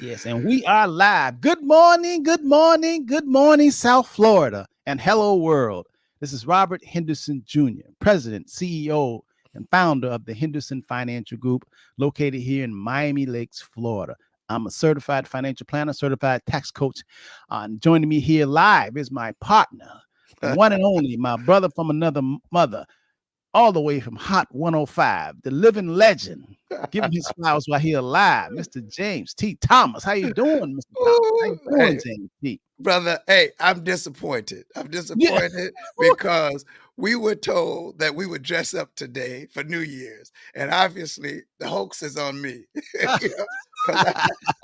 Yes, and we are live. Good morning, good morning, good morning, South Florida, and hello, world. This is Robert Henderson Jr., President, CEO, and founder of the Henderson Financial Group, located here in Miami Lakes, Florida. I'm a certified financial planner, certified tax coach. And joining me here live is my partner, the one and only, my brother from another mother, all the way from Hot 105, the living legend. Give him his flowers while he alive, Mr. James T. Thomas. How you doing, Mr. Thomas? How you Ooh, doing, hey, James T? brother. Hey, I'm disappointed. I'm Yeah. disappointed because we were told that we would dress up today for New Year's, and obviously the hoax is on me. Because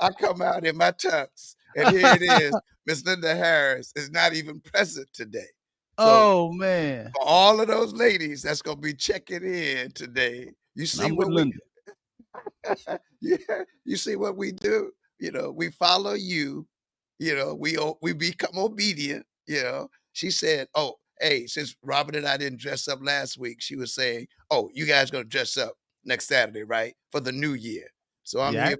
I come out in my tux, and here it is. Miss Linda Harris is not even present today. So Oh man. for all of those ladies that's gonna be checking in today, you And see I'm with what we Linda. yeah, you see what we do? We follow you, we become obedient, She said, "Oh, hey, since Robert and I didn't dress up last week," she was saying, "Oh, you guys gonna dress up next Saturday, right? For the new year." So Yeah.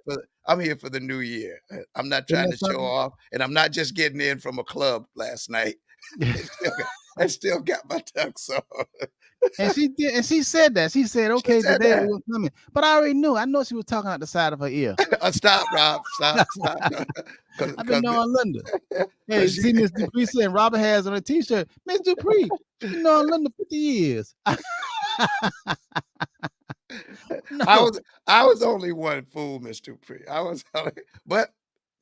I'm here for the new year. I'm not Isn't trying that to show something? off, and I'm not just getting in from a club last night. I still got, I still got my tux on. And she did, and she said that. She said, She okay, said today that. we're coming. But I already knew. I know she was talking out the side of her ear. Stop, Rob. Stop. I've been Because knowing Linda. Hey, because see Miss Dupree saying Robert has on a t-shirt. Miss Dupree, she been knowing Linda 50 years. I No. was I was only one fool, Mr. Pre. I was only, but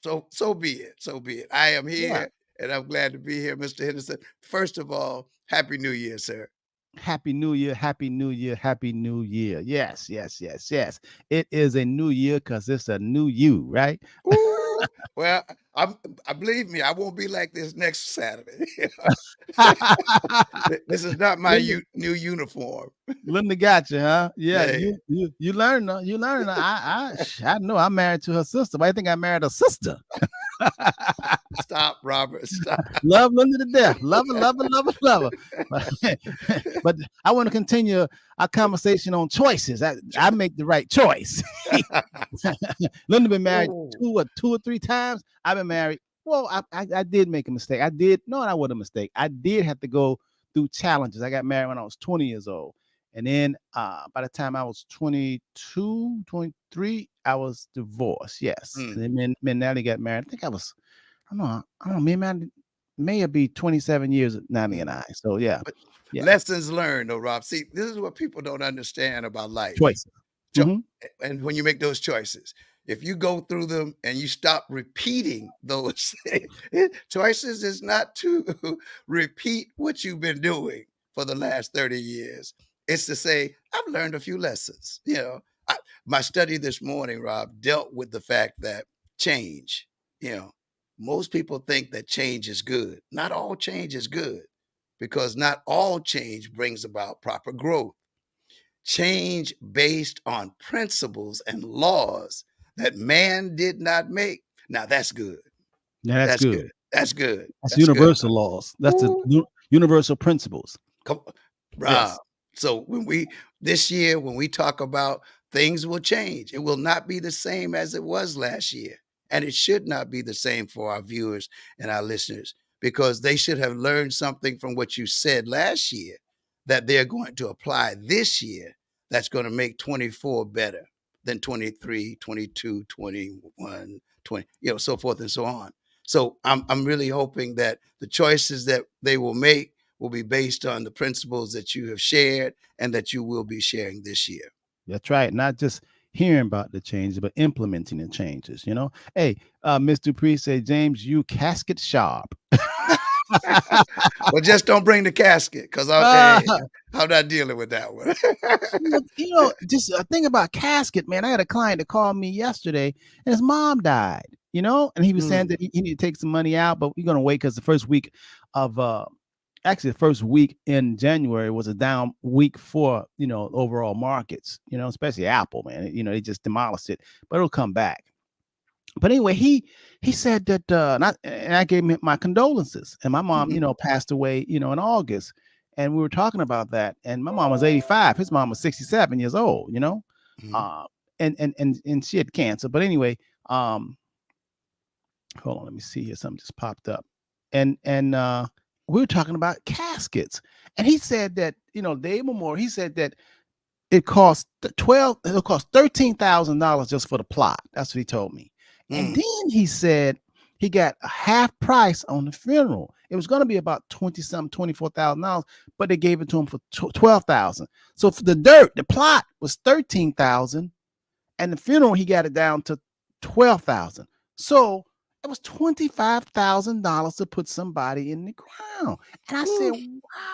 so be it. So be it. I am Yeah. here and I'm glad to be here, Mr. Henderson. First of all, Happy New Year, sir. Happy New Year, Happy New Year, Happy New Year. Yes, yes, yes, yes. It is a new year because it's a new you, right? Ooh, well, I believe me, I won't be like this next Saturday. This is not my Linda, new uniform. Linda got you, huh? Yeah, Yeah. you learn her. You learn her. I know I'm married to her sister, but I think I married her sister. Stop, Robert. Stop. Love Linda to death. Love her, love her, love her, love her. But I want to continue our conversation on choices. I make the right choice. Linda been married Ooh. two or three times. I've been married. Well, I did make a mistake. I did no, that wasn't a mistake. I did have to go through challenges. I got married when I was 20 years old. And then by the time I was 22, 23, I was divorced. Yes. And Mm. then me and Natalie got married. I think I don't know, me and Natalie may have been 27 years, Natalie and Mm. I. So yeah, But yeah. lessons learned, though, Rob. See, this is what people don't understand about life. Choices. Cho- Hmm. and when you make those choices, if you go through them and you stop repeating those choices, is not to repeat what you've been doing for the last 30 years. It's to say, I've learned a few lessons. My study this morning, Rob, dealt with the fact that change, you know, most people think that change is good. Not all change is good because not all change brings about proper growth. Change based on principles and laws that man did not make. Now that's good. Yeah, that's That's good. good. That's good. That's That's good. universal laws. That's the Ooh, universal principles. come on, Rob. Yes. So when we this year, when we talk about things will change, it will not be the same as it was last year. And it should not be the same for our viewers and our listeners because they should have learned something from what you said last year that they're going to apply this year that's going to make 24 better than 23, 22, 21, 20, so forth and so on. So I'm really hoping that the choices that they will make will be based on the principles that you have shared and that you will be sharing this year. That's right. Not just hearing about the changes, but implementing the changes. Hey, Miss Dupree said, James, you casket sharp. Well, just don't bring the casket because uh, I'm not dealing with that one. just a thing about casket, man. I had a client that called me yesterday, and his mom died. And he was saying Mm, that he needed to take some money out, but we're gonna wait because the first week of actually the first week in January was a down week for overall markets. Especially Apple, man. They just demolished it, but it'll come back. But anyway, he said that, and I gave him my condolences. And my mom, mhm, passed away, in August, and we were talking about that. And my mom was 85. His mom was 67 years old. mhm. Uh, and she had cancer. But anyway, um, hold on, let me see here. Something just popped up. And we were talking about caskets. And he said that, Dave Memorial, he said that it'll cost $13,000 just for the plot. That's what he told me. And then he said he got a half price on the funeral. It was going to be about $24,000, but they gave it to him for $12,000. So for the plot was $13,000, and the funeral he got it down to $12,000. So it was $25,000 to put somebody in the ground. And I said,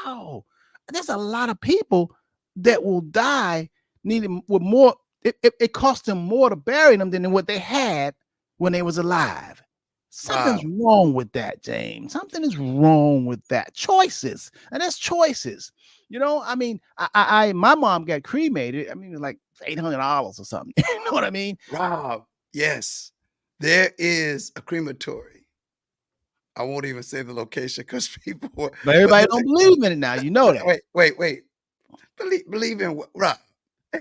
wow, there's a lot of people that will die needing with more. It cost them more to bury them than what they had when they was alive. Something's wrong with that, James. Something is wrong with that. Choices, and that's choices. I mean, my mom got cremated. I mean, like $800 or something. You know what I mean? Rob, yes, there is a crematory. I won't even say the location because people. But everybody don't believe in it now. You know that. Wait. Believe in what, Rob? Hey,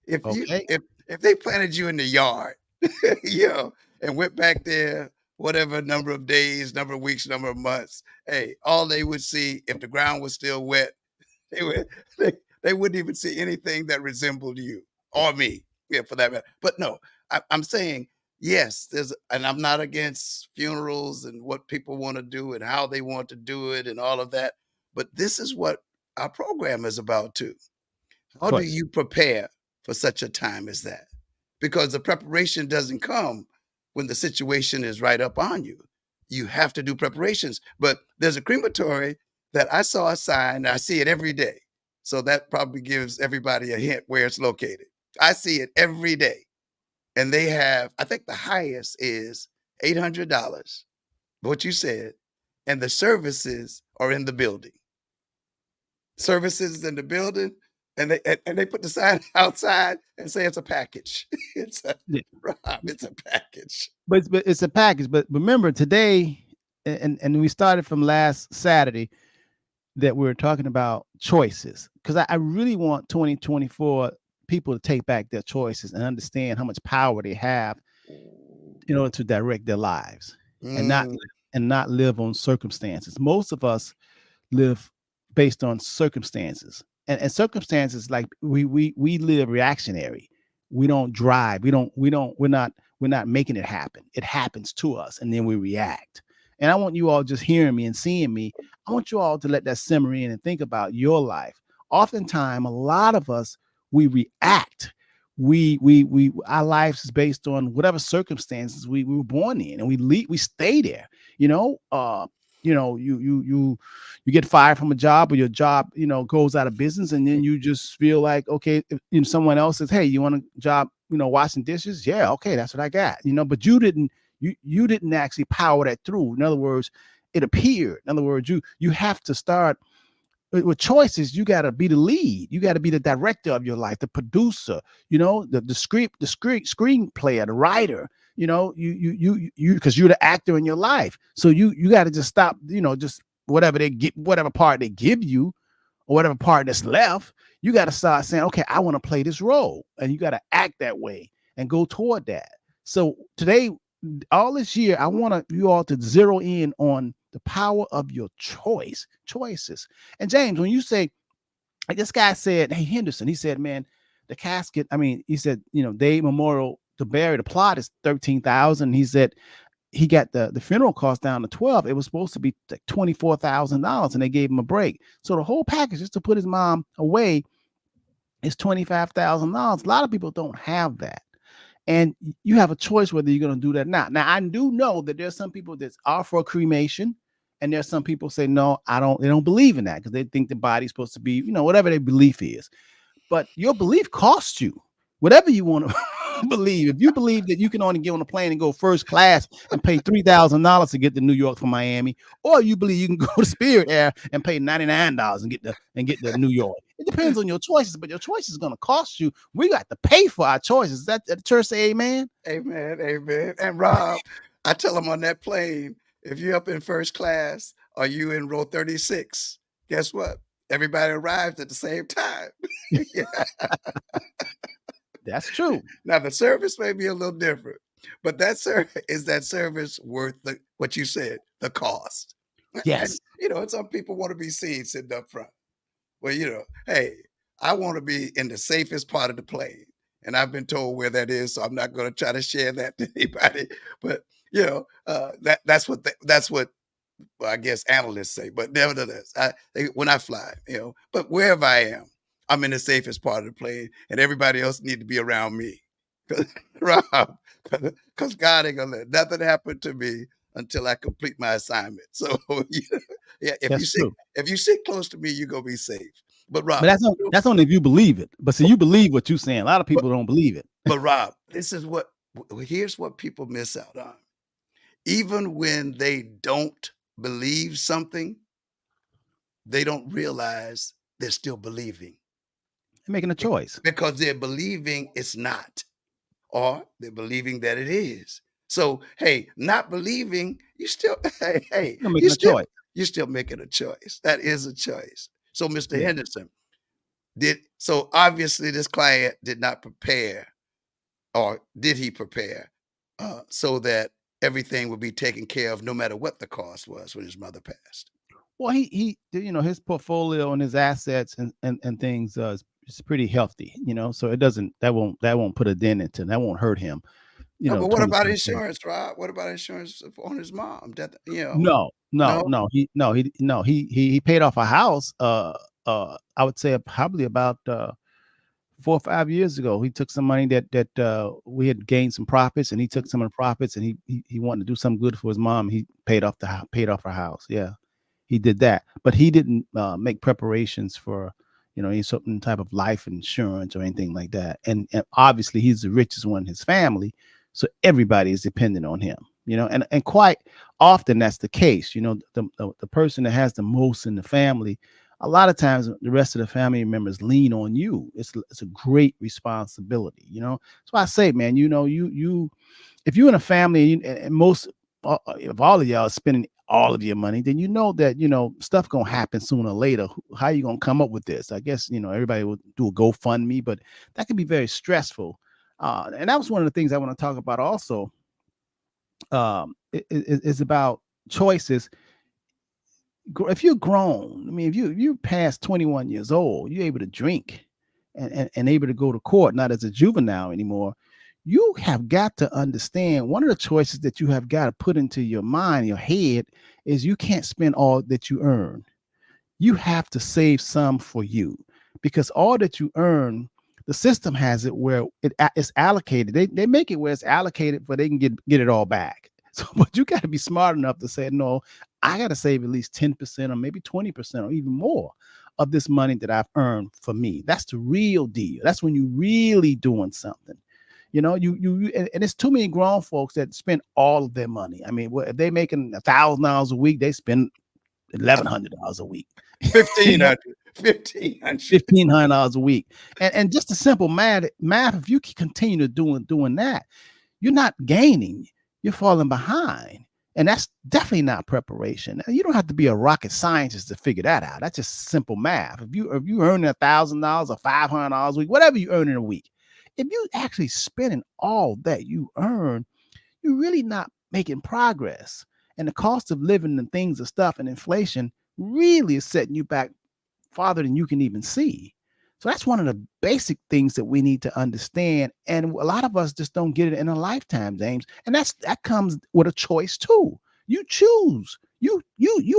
if they planted you in the yard, and went back there, whatever number of days, number of weeks, number of months, hey, all they would see if the ground was still wet, they wouldn't even see anything that resembled you or me, for that matter. But no, I'm saying yes. And I'm not against funerals and what people want to do and how they want to do it and all of that. But this is what our program is about too. How do you prepare for such a time as that? Because the preparation doesn't come when the situation is right up on you. You have to do preparations. But there's a crematory that I saw a sign. I see it every day. So that probably gives everybody a hint where it's located. I see it every day. And they have, I think the highest is $800, what you said, and the services are in the building. Services in the building, and they put the sign outside and say it's a package. It's a package. But it's a package. But remember today, and we started from last Saturday that we were talking about choices, because I really want 2024 people to take back their choices and understand how much power they have in order to direct their lives and not live on circumstances. Most of us live based on circumstances, and circumstances, like we live reactionary. We don't drive. We're not making it happen. It happens to us, and then we react. And I want you all just hearing me and seeing me. I want you all to let that simmer in and think about your life. Oftentimes, a lot of us, we react. Our lives is based on whatever circumstances we were born in, and we stay there. You get fired from a job, or your job, goes out of business, and then you just feel like, okay, if someone else says, hey, you want a job, washing dishes? Yeah, okay, that's what I got. But you didn't actually power that through. In other words, it appeared. In other words, you have to start with choices. You got to be the lead. You got to be the director of your life, the producer, the screenplayer, the writer, you because you're the actor in your life. So you got to just stop, just whatever part they give you, or whatever part that's left, you got to start saying, okay, I want to play this role. And you got to act that way and go toward that. So today, all this year, I want you all to zero in on the power of your choices. And James, when you say, like this guy said, hey, Henderson, he said, man, the casket, he said, Dave Memorial to bury the plot is $13,000. He said he got the funeral cost down to $12,000. It was supposed to be like $24,000, and they gave him a break. So the whole package just to put his mom away is $25,000. A lot of people don't have that. And you have a choice whether you're going to do that or not. Now, I do know that there's some people that are for cremation, and there's some people say, no, they don't believe in that because they think the body's supposed to be, whatever their belief is. But your belief costs you. Whatever you want to believe. If you believe that you can only get on a plane and go first class and pay $3,000 to get to New York from Miami, or you believe you can go to Spirit Air and pay $99 and get to New York. It depends on your choices, but your choice is going to cost you. We got to pay for our choices. That the church say amen? Amen. And Rob, I tell them on that plane, if you're up in first class or you in row 36, guess what? Everybody arrives at the same time. That's true. Now the service may be a little different, But is that service worth what you said, the cost? And Yes. and some people want to be seen sitting up front. Well, hey, I want to be in the safest part of the plane. And I've been told where that is, so I'm not going to try to share that to anybody. But that's what well, I guess analysts say. But nevertheless, when I fly, but wherever I am, I'm in the safest part of the plane, and everybody else need to be around me. 'Cause, Rob, because God ain't gonna let nothing happen to me until I complete my assignment. So yeah, That's true. if you sit close to me, you're gonna be safe. But But Rob, that's only if you believe it. But see, you believe what you're saying. A lot of but, people don't believe it. but Rob, here's what people miss out on. Even when they don't believe something, they don't realize they're still believing They're making a choice. because they're believing it's not, or they're believing that it is. So, hey, not believing, you still, hey, You're making a choice. you're still making a choice. That is a choice. So, Mr. Yeah. Henderson, so obviously this client did not prepare, or did he prepare, so that everything would be taken care of no matter what the cost was when his mother passed? Well, his portfolio and his assets and things is pretty healthy, so it doesn't that won't put a dent into that won't hurt him, No, but what about 2024. insurance, Rob? What about insurance on his mom? No, no, No? no, he paid off a house. I would say probably about 4 or 5 years ago. He took some money that we had gained some profits, and he took some of the profits, and he wanted to do something good for his mom. He paid off her house. Yeah, he did that, but he didn't make preparations for any certain type of life insurance or anything like that. And obviously, he's the richest one in his family, so everybody is dependent on him. And quite often that's the case. The person that has the most in the family, a lot of times the rest of the family members lean on you. It's a great responsibility. So I say, man, you if you're in a family and most of all of y'all are spending all of your money, then that stuff gonna happen sooner or later. How you gonna come up with this? I guess everybody will do a GoFundMe, but that can be very stressful. And that was one of the things I want to talk about also. Is about choices. If you're grown, I mean, if you past 21 years old, you're able to drink and able to go to court, not as a juvenile anymore. You have got to understand one of the choices that you have got to put into your mind, your head, is you can't spend all that you earn. You have to save some for you, because all that you earn, the system has it where it's allocated. They make it where it's allocated where they can get it all back. So, but you got to be smart enough to say, no, I got to save at least 10% or maybe 20% or even more of this money that I've earned for me. That's the real deal. That's when you really doing something. And it's too many grown folks that spend all of their money. I mean, if they making $1,000 a week, they spend $1,100 a week. 1,500. 1,500. $1,500 a week. And just a simple math, if you continue to doing that, you're not gaining, you're falling behind. And that's definitely not preparation. You don't have to be a rocket scientist to figure that out. That's just simple math. If you earn $1,000 or $500 a week, whatever you earn in a week, if you actually spending all that you earn, you're really not making progress. And the cost of living and things and stuff and inflation really is setting you back farther than you can even see. So that's one of the basic things that we need to understand. And a lot of us just don't get it in a lifetime, James. And that comes with a choice too. You choose. You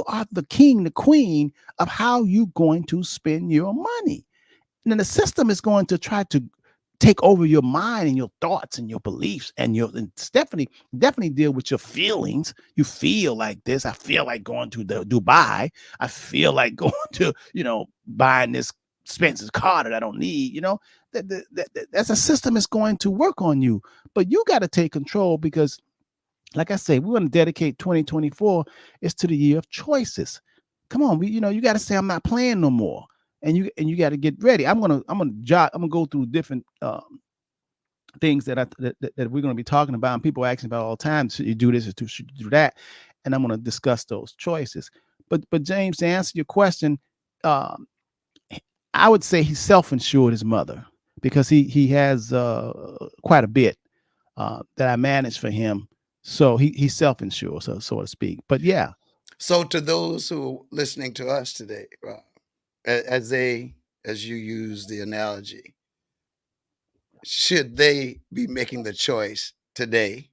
are the king, the queen of how you're going to spend your money. And then the system is going to try to take over your mind and your thoughts and your beliefs, and definitely deal with your feelings. You feel like this. I feel like going to Dubai. I feel like going to, buying this expensive car that I don't need. That's a system is going to work on you, but you got to take control, because like I say, we want to dedicate 2024 is to the year of choices. Come on, you got to say, I'm not playing no more. And you got to get ready. I'm gonna go through different things that we're gonna be talking about, and people are asking about all the time. Should you do this or should you do that? And I'm gonna discuss those choices. But James, to answer your question, I would say he self-insured his mother, because he has quite a bit that I manage for him. So he's self-insured, so to speak. But yeah, So to those who are listening to us today, Rob, as you use the analogy, should they be making the choice today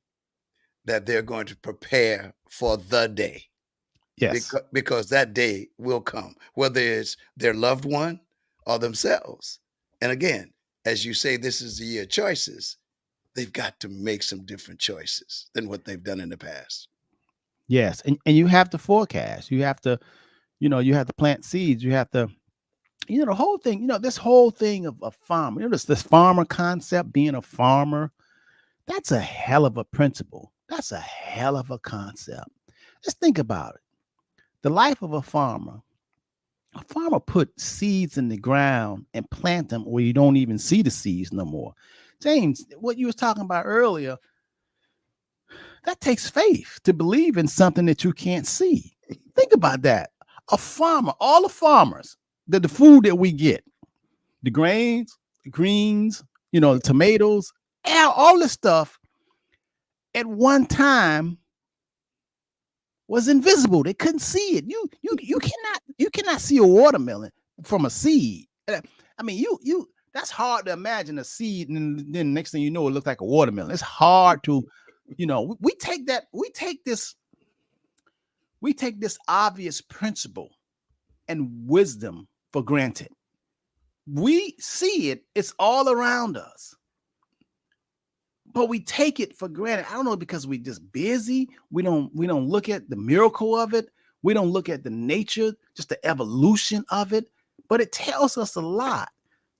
that they're going to prepare for the day? yes, Because that day will come, whether it's their loved one or themselves. And again, as you say, this is the year of choices. They've got to make some different choices than what they've done in the past. yes, and you have to forecast. You have to, you have to plant seeds. You have to, the whole thing. This whole thing of a farmer. This farmer concept, being a farmer. That's a hell of a principle. That's a hell of a concept. Just think about it. The life of a farmer. A farmer put seeds in the ground and plant them where you don't even see the seeds no more. James, what you was talking about earlier, that takes faith to believe in something that you can't see. Think about that. A farmer, all the farmers, the food that we get, the grains, the greens, the tomatoes, all this stuff at one time was invisible. They couldn't see it. You cannot see a watermelon from a seed. I mean, you that's hard to imagine a seed, and then next thing you know, it looks like a watermelon. It's hard to, we take this obvious principle and wisdom for granted. We see it, it's all around us. But we take it for granted. I don't know, because we just busy. We don't look at the miracle of it. We don't look at the nature, just the evolution of it. But it tells us a lot.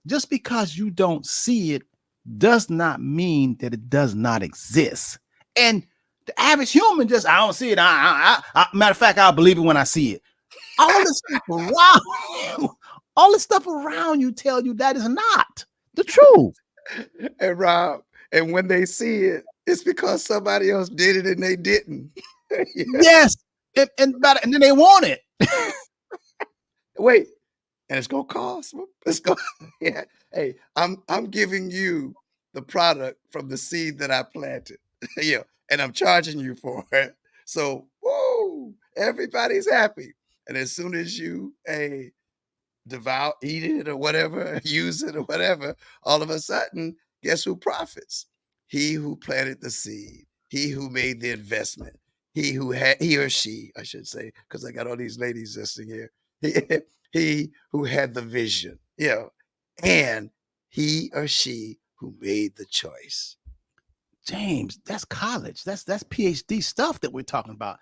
Just because you don't see it does not mean that it does not exist. And the average human I don't see it. Matter of fact, I'll believe it when I see it. All this stuff around you, all the stuff around you tell you that is not the truth. And Rob, and when they see it, it's because somebody else did it and they didn't. Yeah. Yes. And then they want it. Wait, and it's gonna cost them. It's gonna yeah. Hey, I'm giving you the product from the seed that I planted. Yeah, and I'm charging you for it. So whoa, everybody's happy. And as soon as you devour, eat it or whatever, use it or whatever, all of a sudden, guess who profits? He who planted the seed, he who made the investment, he or she, I should say, because I got all these ladies listening here. He, he who had the vision, and he or she who made the choice. James, that's college. That's PhD stuff that we're talking about.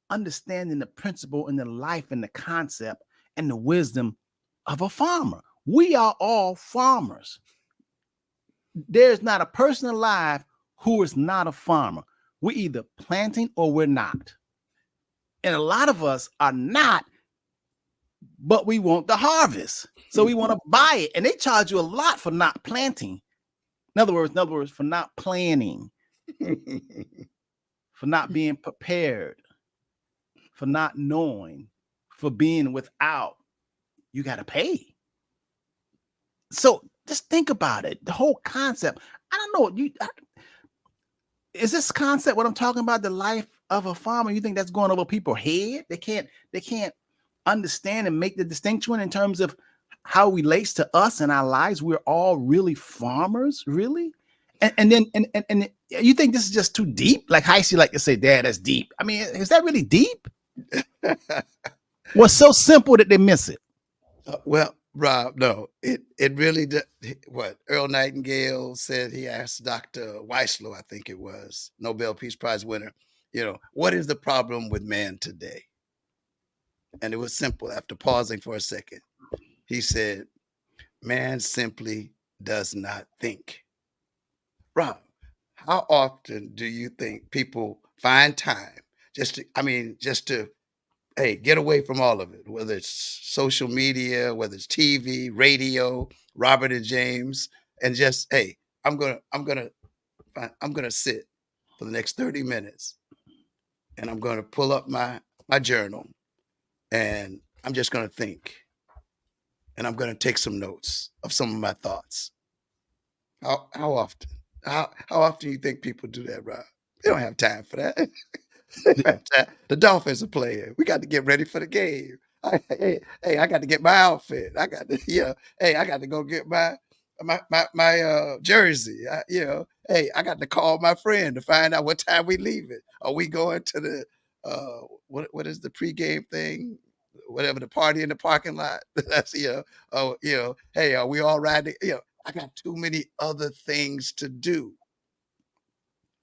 Understanding the principle and the life and the concept and the wisdom of a farmer. We are all farmers. There's not a person alive who is not a farmer. We're either planting or we're not. And a lot of us are not, but we want the harvest. So we want to buy it. And they charge you a lot for not planting. In other words, for not planning, for not being prepared, for not knowing, for being without. You got to pay. So just think about it. The whole concept. I don't know. Is this concept what I'm talking about? The life of a farmer. You think that's going over people's head? They can't understand and make the distinction in terms of how it relates to us and our lives. We're all really farmers, really. And then you think this is just too deep? Like Heisey like to say, Dad, that's deep. I mean, is that really deep? Well, so simple that they miss it. Well, Rob, no, it really did. What Earl Nightingale said, he asked Dr. Weislow, I think it was, Nobel Peace Prize winner, what is the problem with man today? And it was simple. After pausing for a second, he said, man simply does not think. Rob, how often do you think people find time just to hey, get away from all of it, whether it's social media, whether it's TV, radio, Robert and James, and just, hey, I'm gonna sit for the next 30 minutes and I'm gonna pull up my journal and I'm just gonna think and I'm gonna take some notes of some of my thoughts. How often? How often do you think people do that, Rob? They don't have time for that. They don't have time. The Dolphins are playing. We got to get ready for the game. Hey, I got to get my outfit. I got to, hey, I got to go get my jersey. Hey, I got to call my friend to find out what time we leaving. Are we going to the what is the pregame thing? Whatever, the party in the parking lot. That's hey, are we all riding? I got too many other things to do.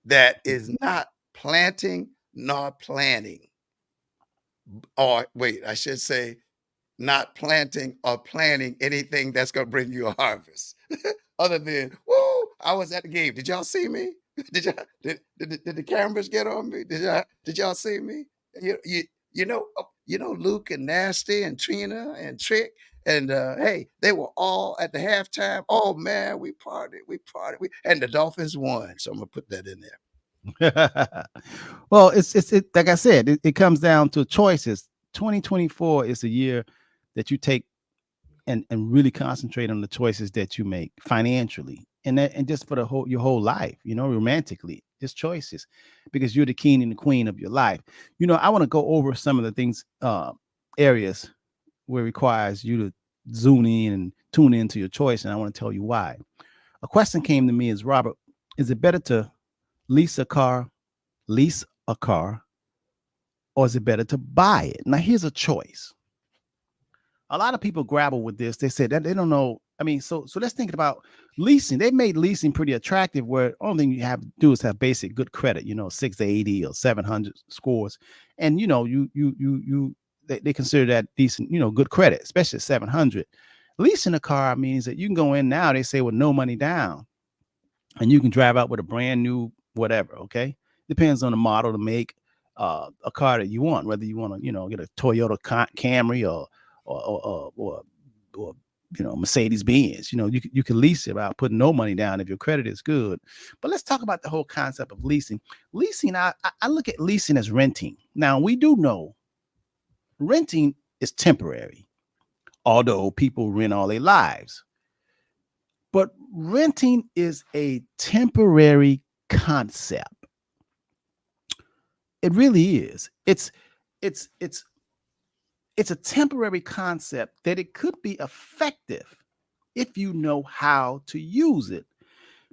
That is not planting nor planning. Or wait, I should say not planting or planning anything that's gonna bring you a harvest. Other than, woo, I was at the game. Did y'all see me? Did the cameras get on me? Did y'all see me? Luke and Nasty and Trina and Trick and hey, they were all at the halftime. Oh man, we partied, and the Dolphins won. So I'm gonna put that in there. Well, it's like I said, it comes down to choices. 2024 is a year that you take and really concentrate on the choices that you make financially and just for your whole life, romantically. It's choices because you're the king and the queen of your life. I want to go over some of the things, areas where it requires you to zoom in and tune into your choice, and I want to tell you why. A question came to me is, Robert, is it better to lease a car, or is it better to buy it? Now, here's a choice. A lot of people grapple with this. They said that they don't know. I mean, so let's think about leasing. They made leasing pretty attractive, where only thing you have to do is have basic good credit, 680 or 700 scores, and they consider that decent, good credit, especially 700. Leasing a car means that you can go in now. They say with no money down, and you can drive out with a brand new whatever. Okay, depends on the model, the make, a car that you want, whether you want to get a Toyota Camry or Mercedes Benz. You can lease it without putting no money down if your credit is good. But let's talk about the whole concept of leasing. I look at leasing as renting. Now, we do know renting is temporary, although people rent all their lives. But renting is a temporary concept. It really is. It's a temporary concept that it could be effective if you know how to use it.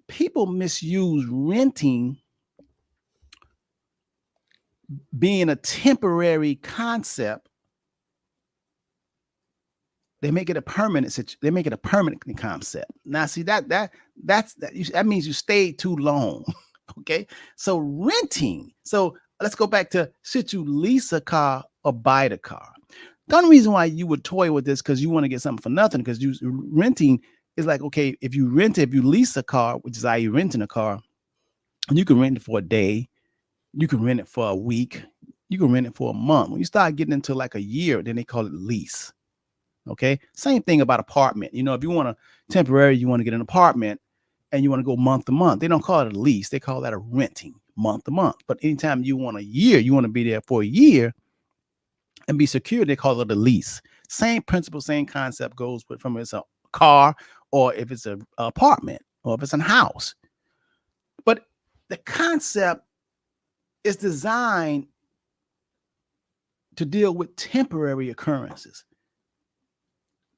People misuse renting being a temporary concept. They make it a permanent concept. Now, see that means you stayed too long. Okay, so renting. So let's go back to, should you lease a car or buy the car? The only reason why you would toy with this because you want to get something for nothing, because renting is like, okay, if you lease a car, which is how you renting a car, and you can rent it for a day, you can rent it for a week, you can rent it for a month. When you start getting into like a year, then they call it lease. Okay, same thing about apartment. If you want a temporary, you want to get an apartment and you want to go month to month, they don't call it a lease, they call that a renting, month to month. But anytime you want a year, you want to be there for a year and be secure, they call it a lease. Same principle, same concept goes with from it's a car or if it's an apartment or if it's a house. But the concept is designed to deal with temporary occurrences.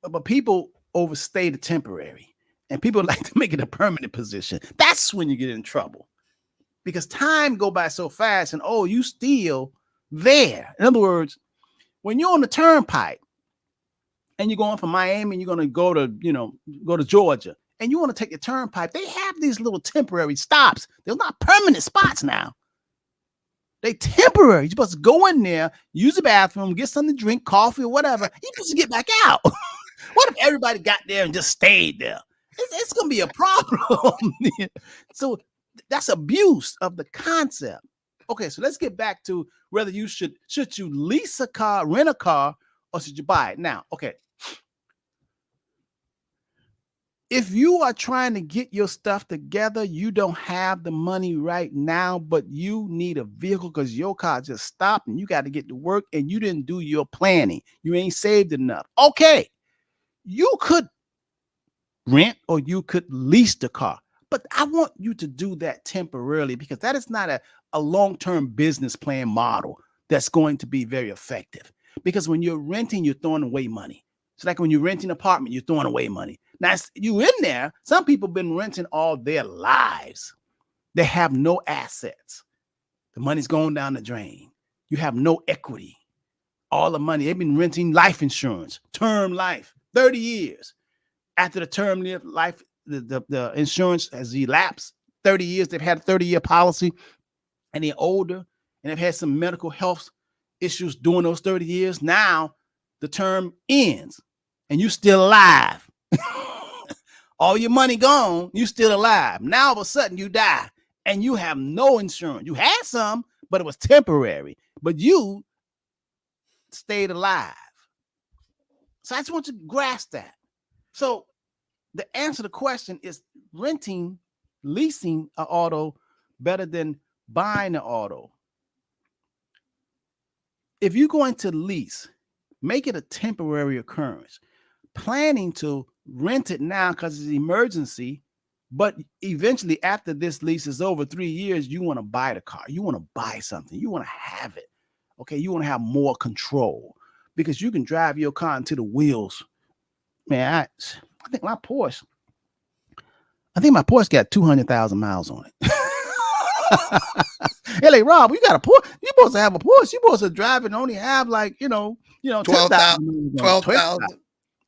But people overstay the temporary, and people like to make it a permanent position. That's when you get in trouble, because time go by so fast, and you still there. In other words, when you're on the turnpike and you're going from Miami and you're going to go to Georgia, and you want to take the turnpike, they have these little temporary stops. They're not permanent spots now. They temporary. You're supposed to go in there, use the bathroom, get something to drink, coffee or whatever. You're supposed to get back out. What if everybody got there and just stayed there? It's going to be a problem. So that's abuse of the concept. Okay, so let's get back to whether you should you lease a car, rent a car, or should you buy it? Now, okay. If you are trying to get your stuff together, you don't have the money right now, but you need a vehicle because your car just stopped and you got to get to work and you didn't do your planning. You ain't saved enough. Okay, you could rent or you could lease the car, But I want you to do that temporarily because that is not a long-term business plan model that's going to be very effective. Because when you're renting, you're throwing away money. It's like when you're renting an apartment, you're throwing away money. Now, you in there, some people have been renting all their lives. They have no assets. The money's going down the drain. You have no equity. All the money, they've been renting life insurance, term life, 30 years. After the term life, the insurance has elapsed 30 years. They've had a 30-year policy and they're older and they've had some medical health issues during those 30 years. Now the term ends and you still alive. All your money gone, you still alive. Now all of a sudden you die and you have no insurance. You had some, but it was temporary. But you stayed alive. So I just want you to grasp that. So the answer to the question is leasing an auto better than buying an auto. If you're going to lease, make it a temporary occurrence. Planning to rent it now because it's an emergency, but eventually after this lease is over 3 years, you want to buy the car. You want to buy something. You want to have it. Okay, you want to have more control because you can drive your car until the wheels. Man, I think my Porsche got 200,000 miles on it. Hey, like, Rob, you got a Porsche. You're supposed to have a Porsche. You're supposed to drive and only have 12,000. 12,000.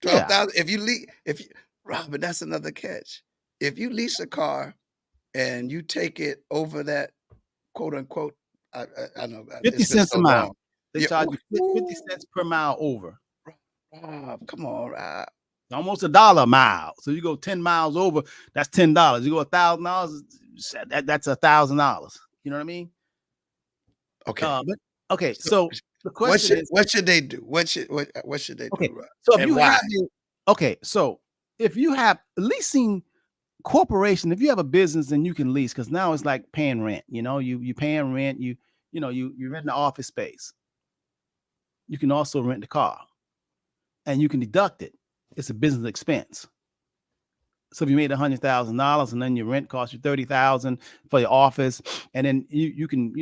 Yeah. Rob, but that's another catch. If you lease a car and you take it over that quote unquote, I know 50 cents a mile. Long. They charge you 50 cents per mile over. Rob, come on, Rob. Almost $1 a mile. So you go 10 miles over, that's $10. You go $1,000, that's $1,000. You know what I mean? Okay. So the question is, what should they do? What should they do? Rob? So if you have leasing corporation, if you have a business, then you can lease because now it's like paying rent. You paying rent. You rent the office space. You can also rent the car, and you can deduct it. It's a business expense. So if you made $100,000 and then your rent costs you $30,000 for your office, and then you can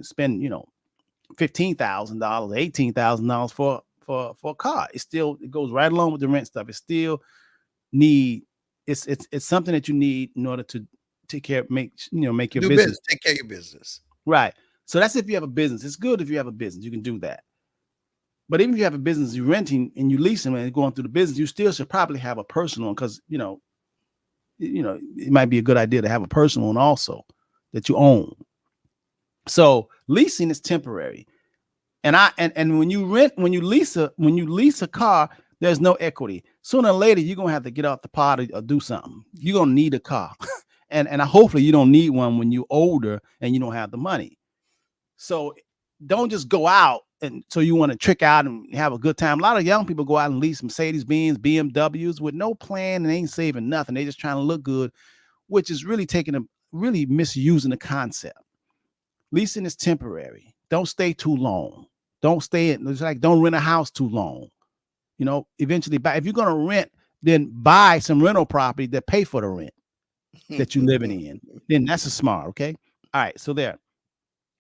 spend $15,000, $18,000 for a car. It goes right along with the rent stuff. It's something that you need in order to take care, make your business. Take care of your business. Right. So that's if you have a business. It's good if you have a business. You can do that. But even if you have a business, you're renting and you leasing and going through the business, you still should probably have a personal one because it might be a good idea to have a personal one also that you own. So leasing is temporary. And when you lease a car, there's no equity. Sooner or later, you're gonna have to get off the pot or do something. You're gonna need a car. and hopefully you don't need one when you're older and you don't have the money. So don't just go out and so you want to trick out and have a good time. A lot of young people go out and lease Mercedes-Benz, BMWs with no plan and ain't saving nothing. They just trying to look good, which is really really misusing the concept. Leasing is temporary. Don't stay too long. Don't rent a house too long. Eventually if you're going to rent, then buy some rental property that pay for the rent that you're living in. Then that's a smart. Okay. All right. So there.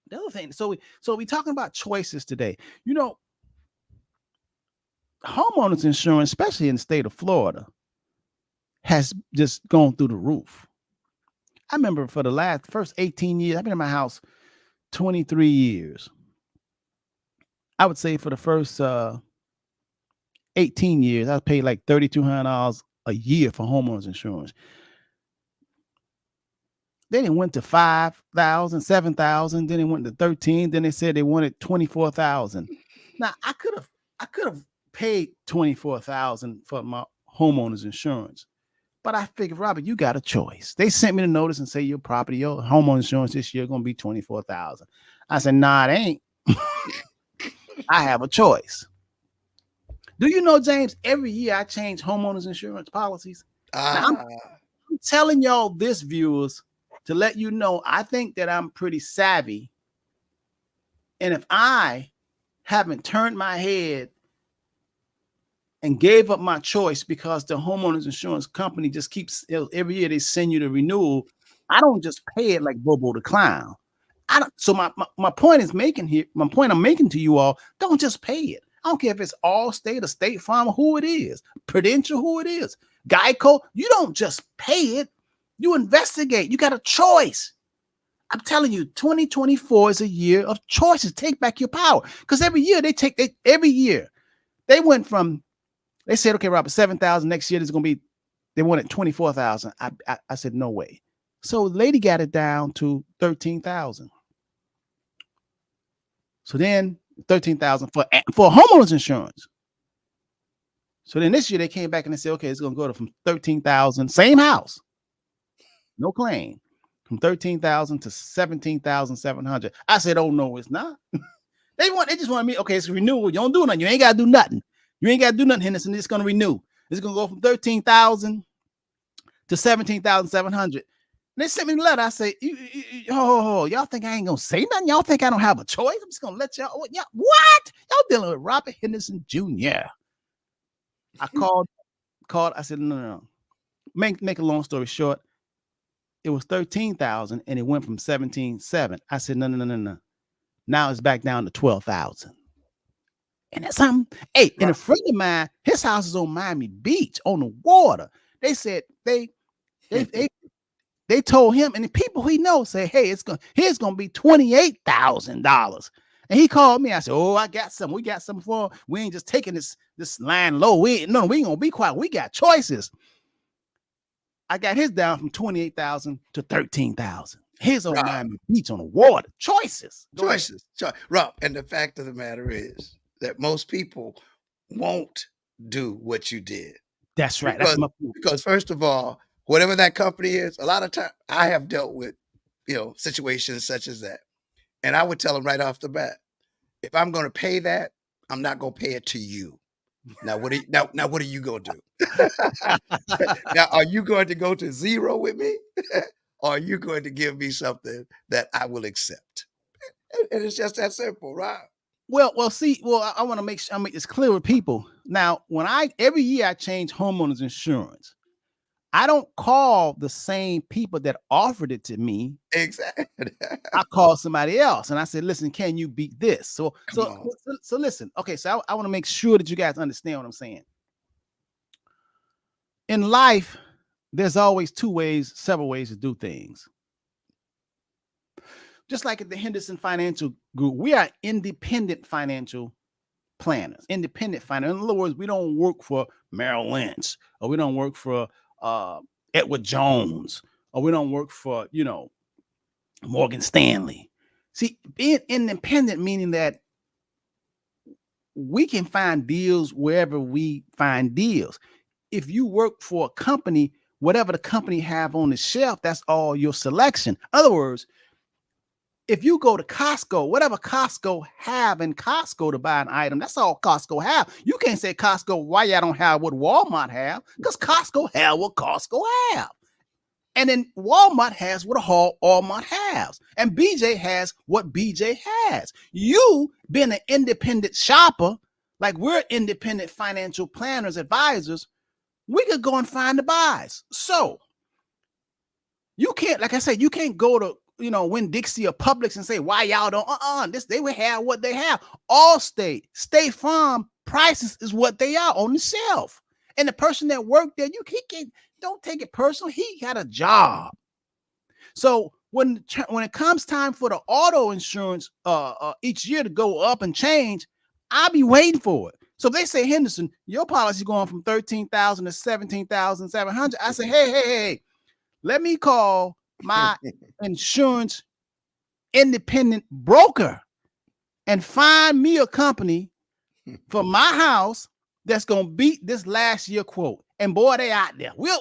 The other thing, so we talking about choices today. Homeowners insurance, especially in the state of Florida, has just gone through the roof. I remember for the first 18 years, I've been in my house 23 years. I would say for the first 18 years, I paid like $3,200 a year for homeowners insurance. Then it went to 5,000, 7,000. Then it went to 13. Then they said they wanted 24,000. Now I could have paid 24,000 for my homeowners insurance, but I figured, Robert, you got a choice. They sent me the notice and say your homeowner insurance this year going to be 24,000. I said, nah, it ain't. I have a choice. Do you know, James? Every year I change homeowners insurance policies. Now, I'm telling y'all this, viewers, to let you know, I think that I'm pretty savvy. And if I haven't turned my head and gave up my choice because the homeowners insurance company just keeps every year they send you the renewal. I don't just pay it like Bobo the Clown. I don't. So my point is making here. My point I'm making to you all: don't just pay it. I don't care if it's Allstate or State Farm or who it is, Prudential, who it is, Geico. You don't just pay it. You investigate. You got a choice. I'm telling you, 2024 is a year of choices. Take back your power. Because every year they went from, they said, okay, Robert, 7,000 next year. There's going to be, they wanted 24,000. I said, no way. So the lady got it down to 13,000. So then 13,000 for homeowners insurance. So then this year they came back and they said, okay, it's going to go to from 13,000, same house, no claim, from 13,000 to 17,700. I said, oh no, it's not. They just want me. Okay, it's a renewal. You don't do nothing. You ain't got to do nothing. You ain't got to do nothing, Henderson. It's going to renew. It's going to go from 13,000 to 17,700. They sent me a letter. I say, y'all think I ain't gonna say nothing? Y'all think I don't have a choice? I'm just gonna let y'all. What? Y'all dealing with Robert Henderson Jr. I called. I said, no. Make a long story short. It was 13,000 and it went from 17,700. I said, no. Now it's back down to 12,000. And that's something. Hey, and a friend of mine, his house is on Miami Beach on the water. They said they told him, and the people he knows say, hey, here's gonna be $28,000. And he called me. I said, oh, I got some. We got some for. We ain't just taking this line low. We ain't gonna be quiet. We got choices. I got his down from 28,000 to 13,000. His on Miami Beach on the water. Choices. Rob, and the fact of the matter is that most people won't do what you did. That's right. Because first of all, whatever that company is, a lot of time I have dealt with, situations such as that. And I would tell them right off the bat, if I'm going to pay that, I'm not going to pay it to you. Now, what are you going to do? Now, are you going to go to zero with me? Or are you going to give me something that I will accept? And it's just that simple, right? Well, I want to make sure I make this clear with people. Now, every year I change homeowners insurance. I don't call the same people that offered it to me. Exactly. I call somebody else and I said, listen, can you beat this? So listen. Okay, so I want to make sure that you guys understand what I'm saying. In life, there's always several ways to do things. Just like at the Henderson Financial Group, we are independent financial planners, independent finance. In other words, we don't work for Merrill Lynch, or we don't work for Edward Jones, or we don't work for, Morgan Stanley. See, being independent, meaning that we can find deals wherever we find deals. If you work for a company, whatever the company have on the shelf, that's all your selection. In other words, if you go to Costco, whatever Costco have in Costco to buy an item, that's all Costco have. You can't say Costco, why y'all don't have what Walmart have? Because Costco have what Costco have. And then Walmart has what Walmart has. And BJ has what BJ has. You being an independent shopper, like we're independent financial planners, advisors, we could go and find the buys. So you can't, like I said, you can't go to Winn-Dixie or Publix and say, why y'all don't, they would have what they have. Allstate, State Farm prices is what they are on the shelf. And the person that worked there, don't take it personal. He got a job. So when it comes time for the auto insurance each year to go up and change, I'll be waiting for it. So if they say, Henderson, your policy going from 13,000 to 17,700, I say, hey, let me call my insurance independent broker and find me a company for my house that's gonna beat this last year quote. And boy, they out there. We'll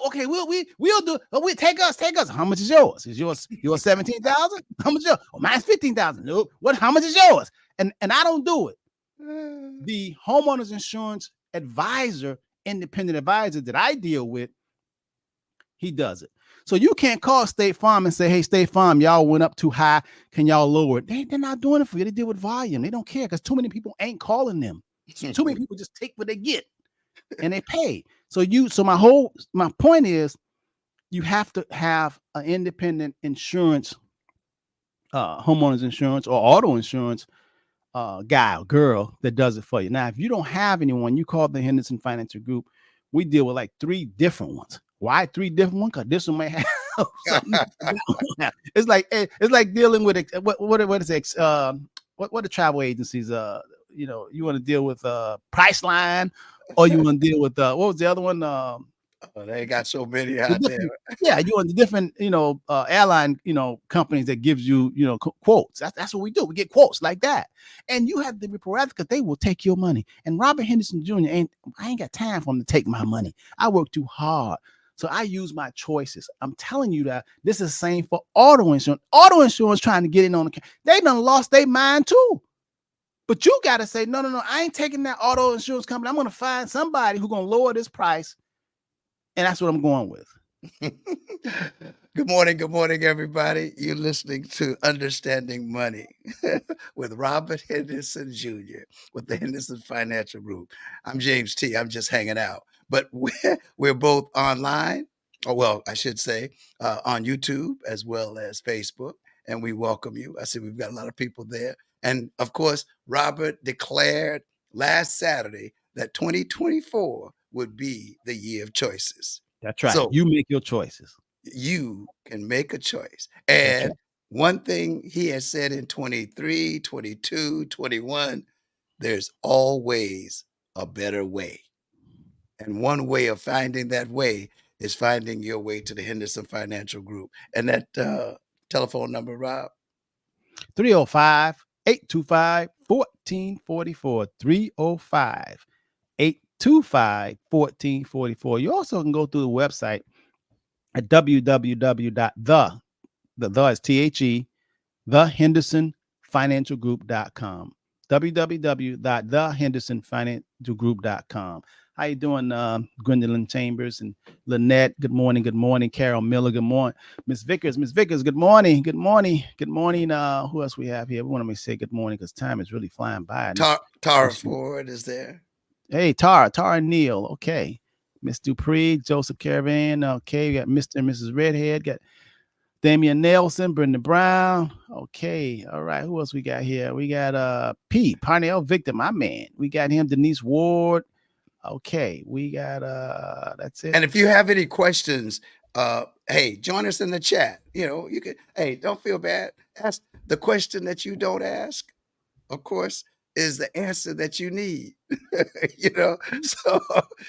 do. We take us. How much is yours? Is yours 17,000? How much is yours? Oh, mine's 15,000. Nope. How much is yours? And I don't do it. The homeowners insurance advisor, independent advisor that I deal with, he does it. So you can't call State Farm and say, hey, State Farm, y'all went up too high. Can y'all lower it? They're not doing it for you. They deal with volume. They don't care because too many people ain't calling them. So too many people just take what they get. and they pay. So my point is, you have to have an independent insurance, homeowners insurance or auto insurance guy or girl that does it for you. Now, if you don't have anyone, you call the Henderson Financial Group. We deal with like 3 different ones. Why 3 different ones? Because this one may have something. It's like dealing with what is it? What the travel agencies? You want to deal with Priceline, or you want to deal with what was the other one? They got so many out there. Yeah, you want the different, airline, companies that gives you, quotes. That's what we do. We get quotes like that, and you have to be proactive because they will take your money. And Robert Henderson Jr. I ain't got time for him to take my money. I work too hard, so I use my choices. I'm telling you that this is the same for auto insurance. Auto insurance trying to get in on the, they done lost their mind too. But you got to say, no, I ain't taking that auto insurance company. I'm going to find somebody who's going to lower this price. And that's what I'm going with. Good morning, everybody. You're listening to Understanding Money with Robert Henderson Jr. with the Henderson Financial Group. I'm James T. I'm just hanging out. But we're both online, or well, I should say, on YouTube as well as Facebook. And we welcome you. I see we've got a lot of people there. And of course, Robert declared last Saturday that 2024 would be the year of choices. That's right. So you make your choices. You can make a choice. And one thing he has said in 23, 22, 21, there's always a better way. And one way of finding that way is finding your way to the Henderson Financial Group. And that telephone number, Rob? 305-825-1444. 305-825-1444. You also can go through the website at www.the is THE, thehendersonfinancialgroup.com. www.thehendersonfinancialgroup.com. How you doing, Gwendolyn Chambers and Lynette? Good morning. Good morning. Carol Miller. Good morning. Miss Vickers. Good morning. Good morning. Good morning. Who else we have here? We want to say good morning because time is really flying by. Tara Ford is there. Hey, Tara Neal. Okay. Miss Dupree, Joseph Caravan. Okay. We got Mr. and Mrs. Redhead. Got Damian Nelson, Brenda Brown. Okay. All right. Who else we got here? We got Parnell Victor, my man. We got him, Denise Ward. Okay. We got that's it. And if you have any questions, hey, join us in the chat. You can, hey, don't feel bad. Ask the question that you don't ask, of course, is the answer that you need. So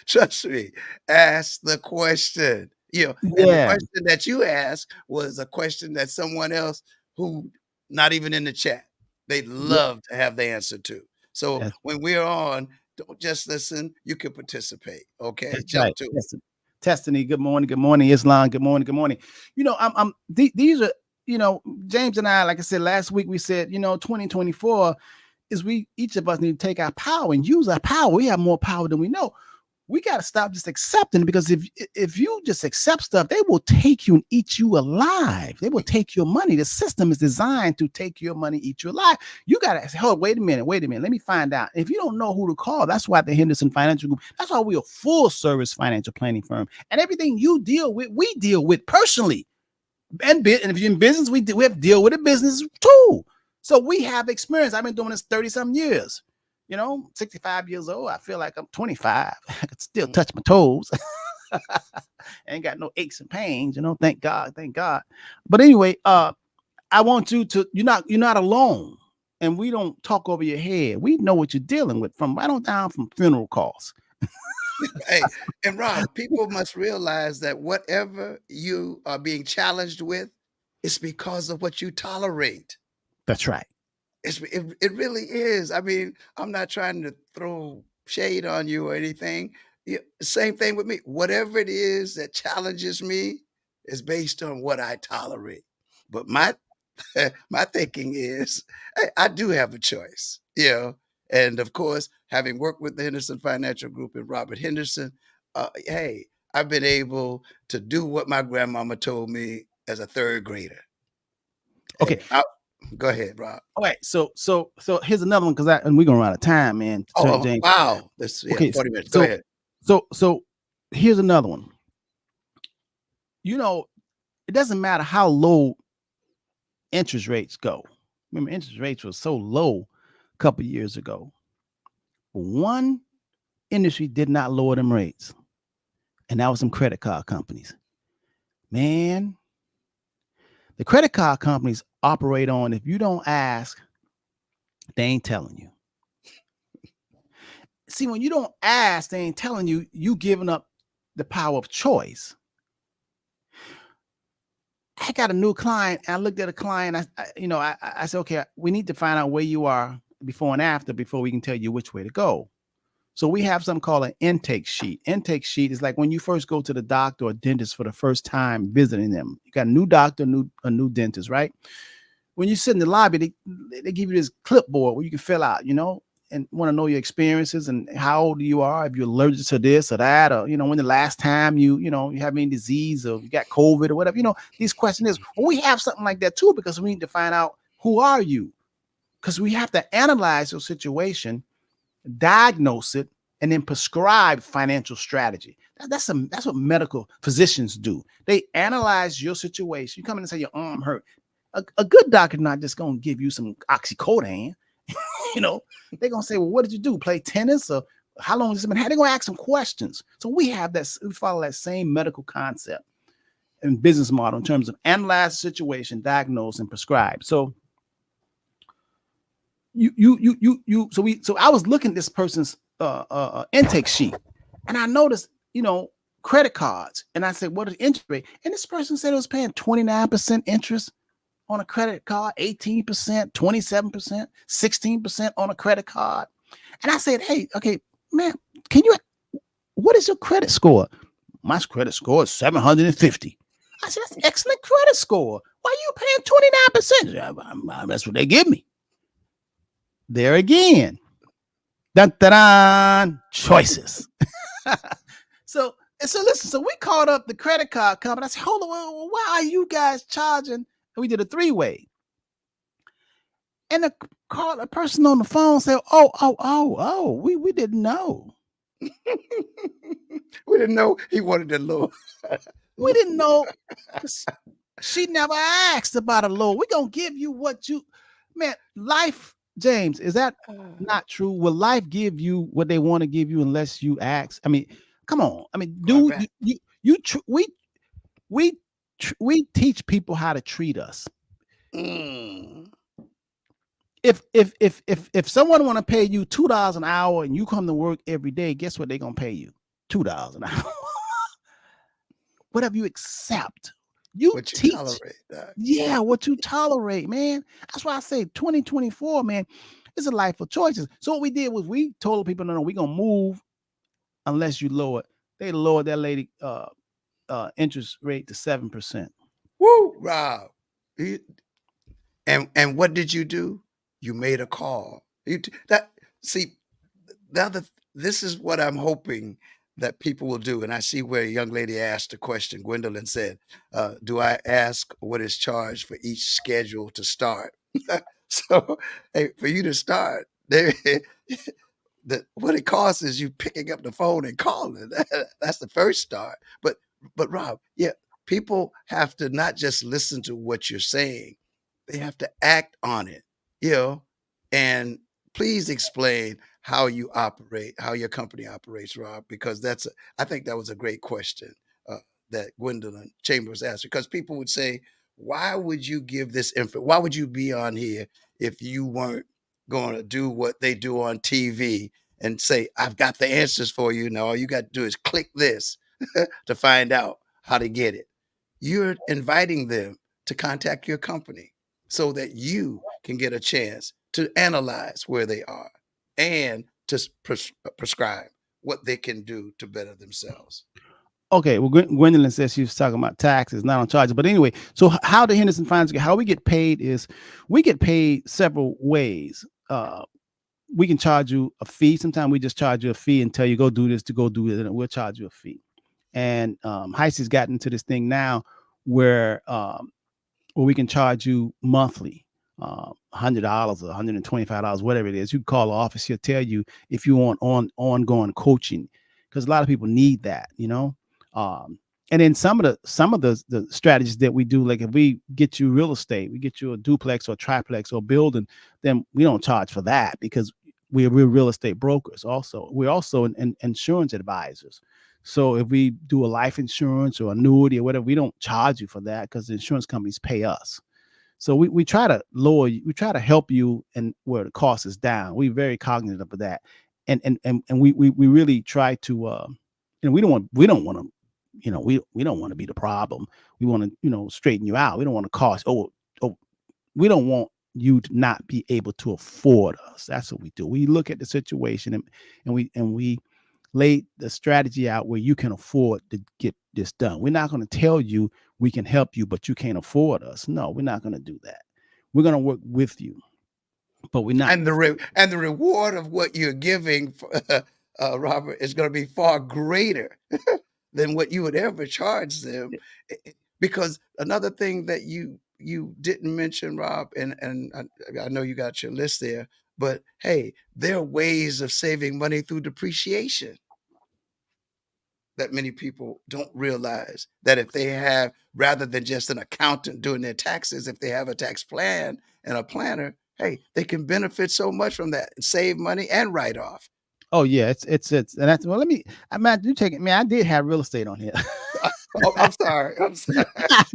trust me, ask the question. And the question that you asked was a question that someone else who not even in the chat, they'd love to have the answer to. So when we're on, don't just listen, you can participate. Okay. Jump to it. Destiny, good morning. Good morning. Islam, good morning. Good morning. These are, James and I, like I said last week, we said, 2024 is each of us need to take our power and use our power. We have more power than we know. We got to stop just accepting, because if you just accept stuff, they will take you and eat you alive. They will take your money. The system is designed to take your money, eat you alive. You got to say, oh, wait a minute. Let me find out. If you don't know who to call, that's why the Henderson Financial Group, that's why we're a full service financial planning firm. And everything you deal with, we deal with personally. And if you're in business, we have to deal with a business too. So we have experience. I've been doing this 30-something years. 65 years old. I feel like I'm 25. I could still touch my toes. Ain't got no aches and pains, thank God. But anyway, I want you to, you're not alone. And we don't talk over your head. We know what you're dealing with from right on down from funeral costs. Hey, and Rob, people must realize that whatever you are being challenged with, it's because of what you tolerate. That's right. It really is. I mean, I'm not trying to throw shade on you or anything. Same thing with me. Whatever it is that challenges me is based on what I tolerate. But my thinking is, hey, I do have a choice, And of course, having worked with the Henderson Financial Group and Robert Henderson, hey, I've been able to do what my grandmama told me as a third grader. Okay. Hey, go ahead, Rob. All right. So here's another one, and we're gonna run out of time, man. Oh, James. wow. 40 minutes. Go ahead. So here's another one. You know, it doesn't matter how low interest rates go. Remember, interest rates were so low a couple years ago. One industry did not lower them rates, and that was some credit card companies. Man, the credit card companies operate on if you don't ask, they ain't telling you. See, when you don't ask, they ain't telling you, you giving up the power of choice. I got a new client. And I looked at a client. I said, okay, we need to find out where you are before and after before we can tell you which way to go. So we have something called an intake sheet. Intake sheet is like when you first go to the doctor or dentist for the first time visiting them. You got a new doctor, a new dentist, right? When you sit in the lobby, they give you this clipboard where you can fill out, and want to know your experiences and how old you are, if you're allergic to this or that, or when the last time you have any disease or you got COVID or whatever. These questions is, well, we have something like that too, because we need to find out who are you, because we have to analyze your situation, diagnose it, and then prescribe financial strategy. That's what medical physicians do. They analyze your situation. You come in and say your arm hurt. A good doctor not just gonna give you some oxycodone. They're gonna say, well, what did you do? Play tennis? Or how long has it been? They're gonna ask some questions. So we follow that same medical concept and business model in terms of analyze the situation, diagnose, and prescribe. So so I was looking at this person's intake sheet, and I noticed, credit cards, and I said, what is the interest rate? And this person said it was paying 29% interest on a credit card, 18%, 27%, 16% on a credit card. And I said, hey, okay, man, what is your credit score? My credit score is 750. I said, that's an excellent credit score. Why are you paying 29%? That's what they give me. There again. Dun, dun, dun, choices. So listen, so we called up the credit card company. I said, hold on, why are you guys charging? And we did a three-way. And the person on the phone said, oh, we didn't know. We didn't know he wanted a loan. We didn't know. She never asked about a loan. We're going to give you man, life, James, is that not true? Will life give you what they want to give you unless you ask? I mean, come on. I mean, we teach people how to treat us. If someone want to pay you $2 an hour and you come to work every day, guess what they're gonna pay you? $2 an hour. Whatever you accept. What you tolerate. Yeah, what you tolerate, man. That's why I say 2024, man, it's a life of choices. So what we did was we told people, no, we're gonna move unless you lower it. They lowered that lady interest rate to 7%. Woo, Rob. And what did you do? You made a call. This is what I'm hoping that people will do. And I see where a young lady asked a question. Gwendolyn said, do I ask what is charged for each schedule to start? So hey, for you to start, what it costs is you picking up the phone and calling. That's the first start. But Rob, yeah, people have to not just listen to what you're saying, they have to act on it, and please explain how you operate, how your company operates, Rob, because I think that was a great question that Gwendolyn Chambers asked, because people would say, why would you give this info? Why would you be on here if you weren't going to do what they do on TV and say, I've got the answers for you. Now all you got to do is click this to find out how to get it. You're inviting them to contact your company so that you can get a chance to analyze where they are and to prescribe what they can do to better themselves. Okay, well, Gwendolyn says she was talking about taxes, not on charges. But anyway, so how the Henderson Finance, how we get paid is we get paid several ways. We can charge you a fee. Sometimes we just charge you a fee and tell you go do this to go do it, and we'll charge you a fee. And Heisey's gotten into this thing now where we can charge you monthly, $100 or $125, whatever it is. You can call the office, he'll tell you if you want ongoing coaching. because a lot of people need that, and then some of the strategies that we do, like if we get you real estate, we get you a duplex or triplex or building, then we don't charge for that because we're real estate brokers. Also, we're also insurance advisors. So if we do a life insurance or annuity or whatever, we don't charge you for that because the insurance companies pay us. So we try to we try to help you and where the cost is down. We're very cognizant of that, and we really try to, we don't want to, we don't want to be the problem. We want to, straighten you out. We don't want to cost. We don't want you to not be able to afford us. That's what we do. We look at the situation and we lay the strategy out where you can afford to get this done. We're not going to tell you we can help you, but you can't afford us. No, we're not going to do that. We're going to work with you, but we're not. And the reward of what you're giving, Robert, is going to be far greater than what you would ever charge them. Because another thing that you didn't mention, Rob, and I know you got your list there, but hey, there are ways of saving money through depreciation that many people don't realize, that if they have, rather than just an accountant doing their taxes, if they have a tax plan and a planner, hey, they can benefit so much from that and save money and write off. Oh yeah, it's and that's, well, you take it, man. I did have real estate on here. Oh, I'm sorry.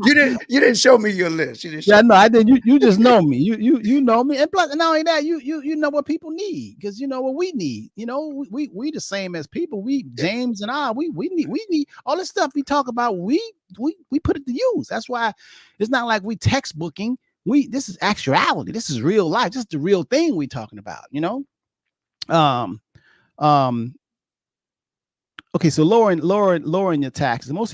You didn't show me your list. You didn't show Yeah, no, I did. You just know me. You know me, and plus, not only that, you know what people need, because you know what we need. We the same as people. James and I, we need all this stuff we talk about. We put it to use. That's why it's not like we textbooking. This is actuality. This is real life. This is the real thing we talking about. Okay, so lowering your taxes. Most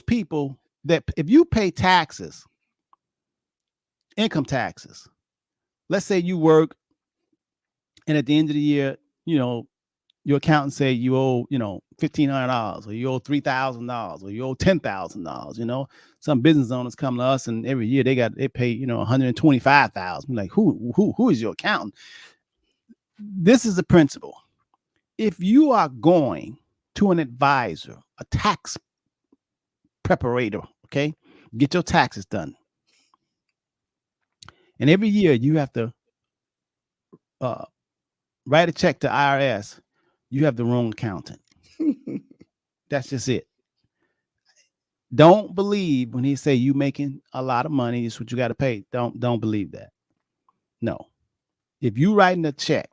people that if you pay taxes, income taxes, let's say you work and at the end of the year, your accountant say you owe, $1,500 or you owe $3,000 or you owe $10,000. Some business owners come to us and every year they pay, $125,000. Like, who is your accountant? This is the principle. If you are going to an advisor, a tax preparator, okay, get your taxes done, and every year you have to write a check to IRS, you have the wrong accountant. That's just it. Don't believe when he say you making a lot of money, it's what you got to pay. Don't believe that. No. If you writing a check,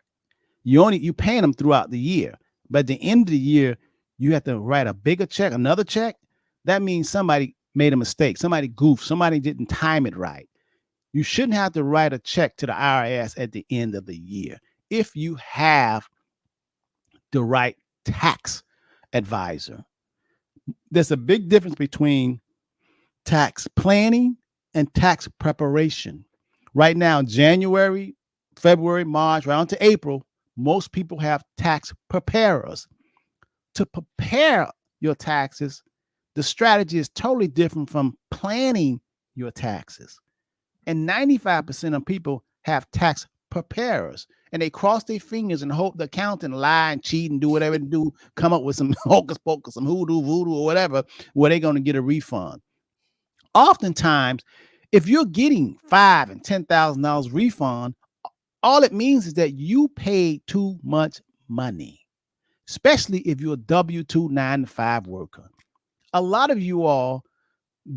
you paying them throughout the year, but at the end of the year, you have to write a bigger check, another check. That means somebody made a mistake. Somebody goofed. Somebody didn't time it right. You shouldn't have to write a check to the IRS at the end of the year if you have the right tax advisor. There's a big difference between tax planning and tax preparation. Right now, January, February, March, right on to April, most people have tax preparers. To prepare your taxes, the strategy is totally different from planning your taxes. And 95% of people have tax preparers, and they cross their fingers and hope the accountant lie and cheat and do whatever they do, come up with some hocus pocus, some hoodoo, voodoo, or whatever, where they're going to get a refund. Oftentimes, if you're getting $5,000 and $10,000 refund, all it means is that you paid too much money, especially if you're a W-2 9-to-5 worker. A lot of you all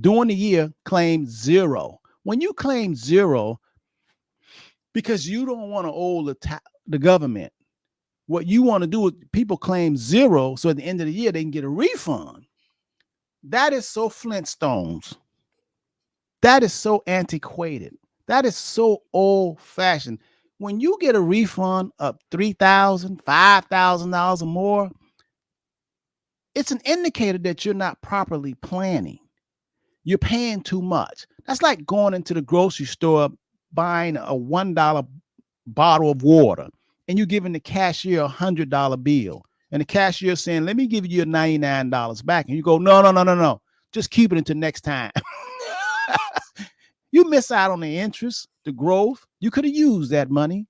during the year claim zero. When you claim zero because you don't want to owe the government, what you want to do is people claim zero so at the end of the year they can get a refund. That is so Flintstones. That is so antiquated. That is so old-fashioned. When you get a refund of $3,000, $5,000 or more, it's an indicator that you're not properly planning. You're paying too much. That's like going into the grocery store, buying a $1 bottle of water, and you're giving the cashier a $100 bill. And the cashier saying, let me give you your $99 back. And you go, no. Just keep it until next time. You miss out on the interest, the growth. You could have used that money,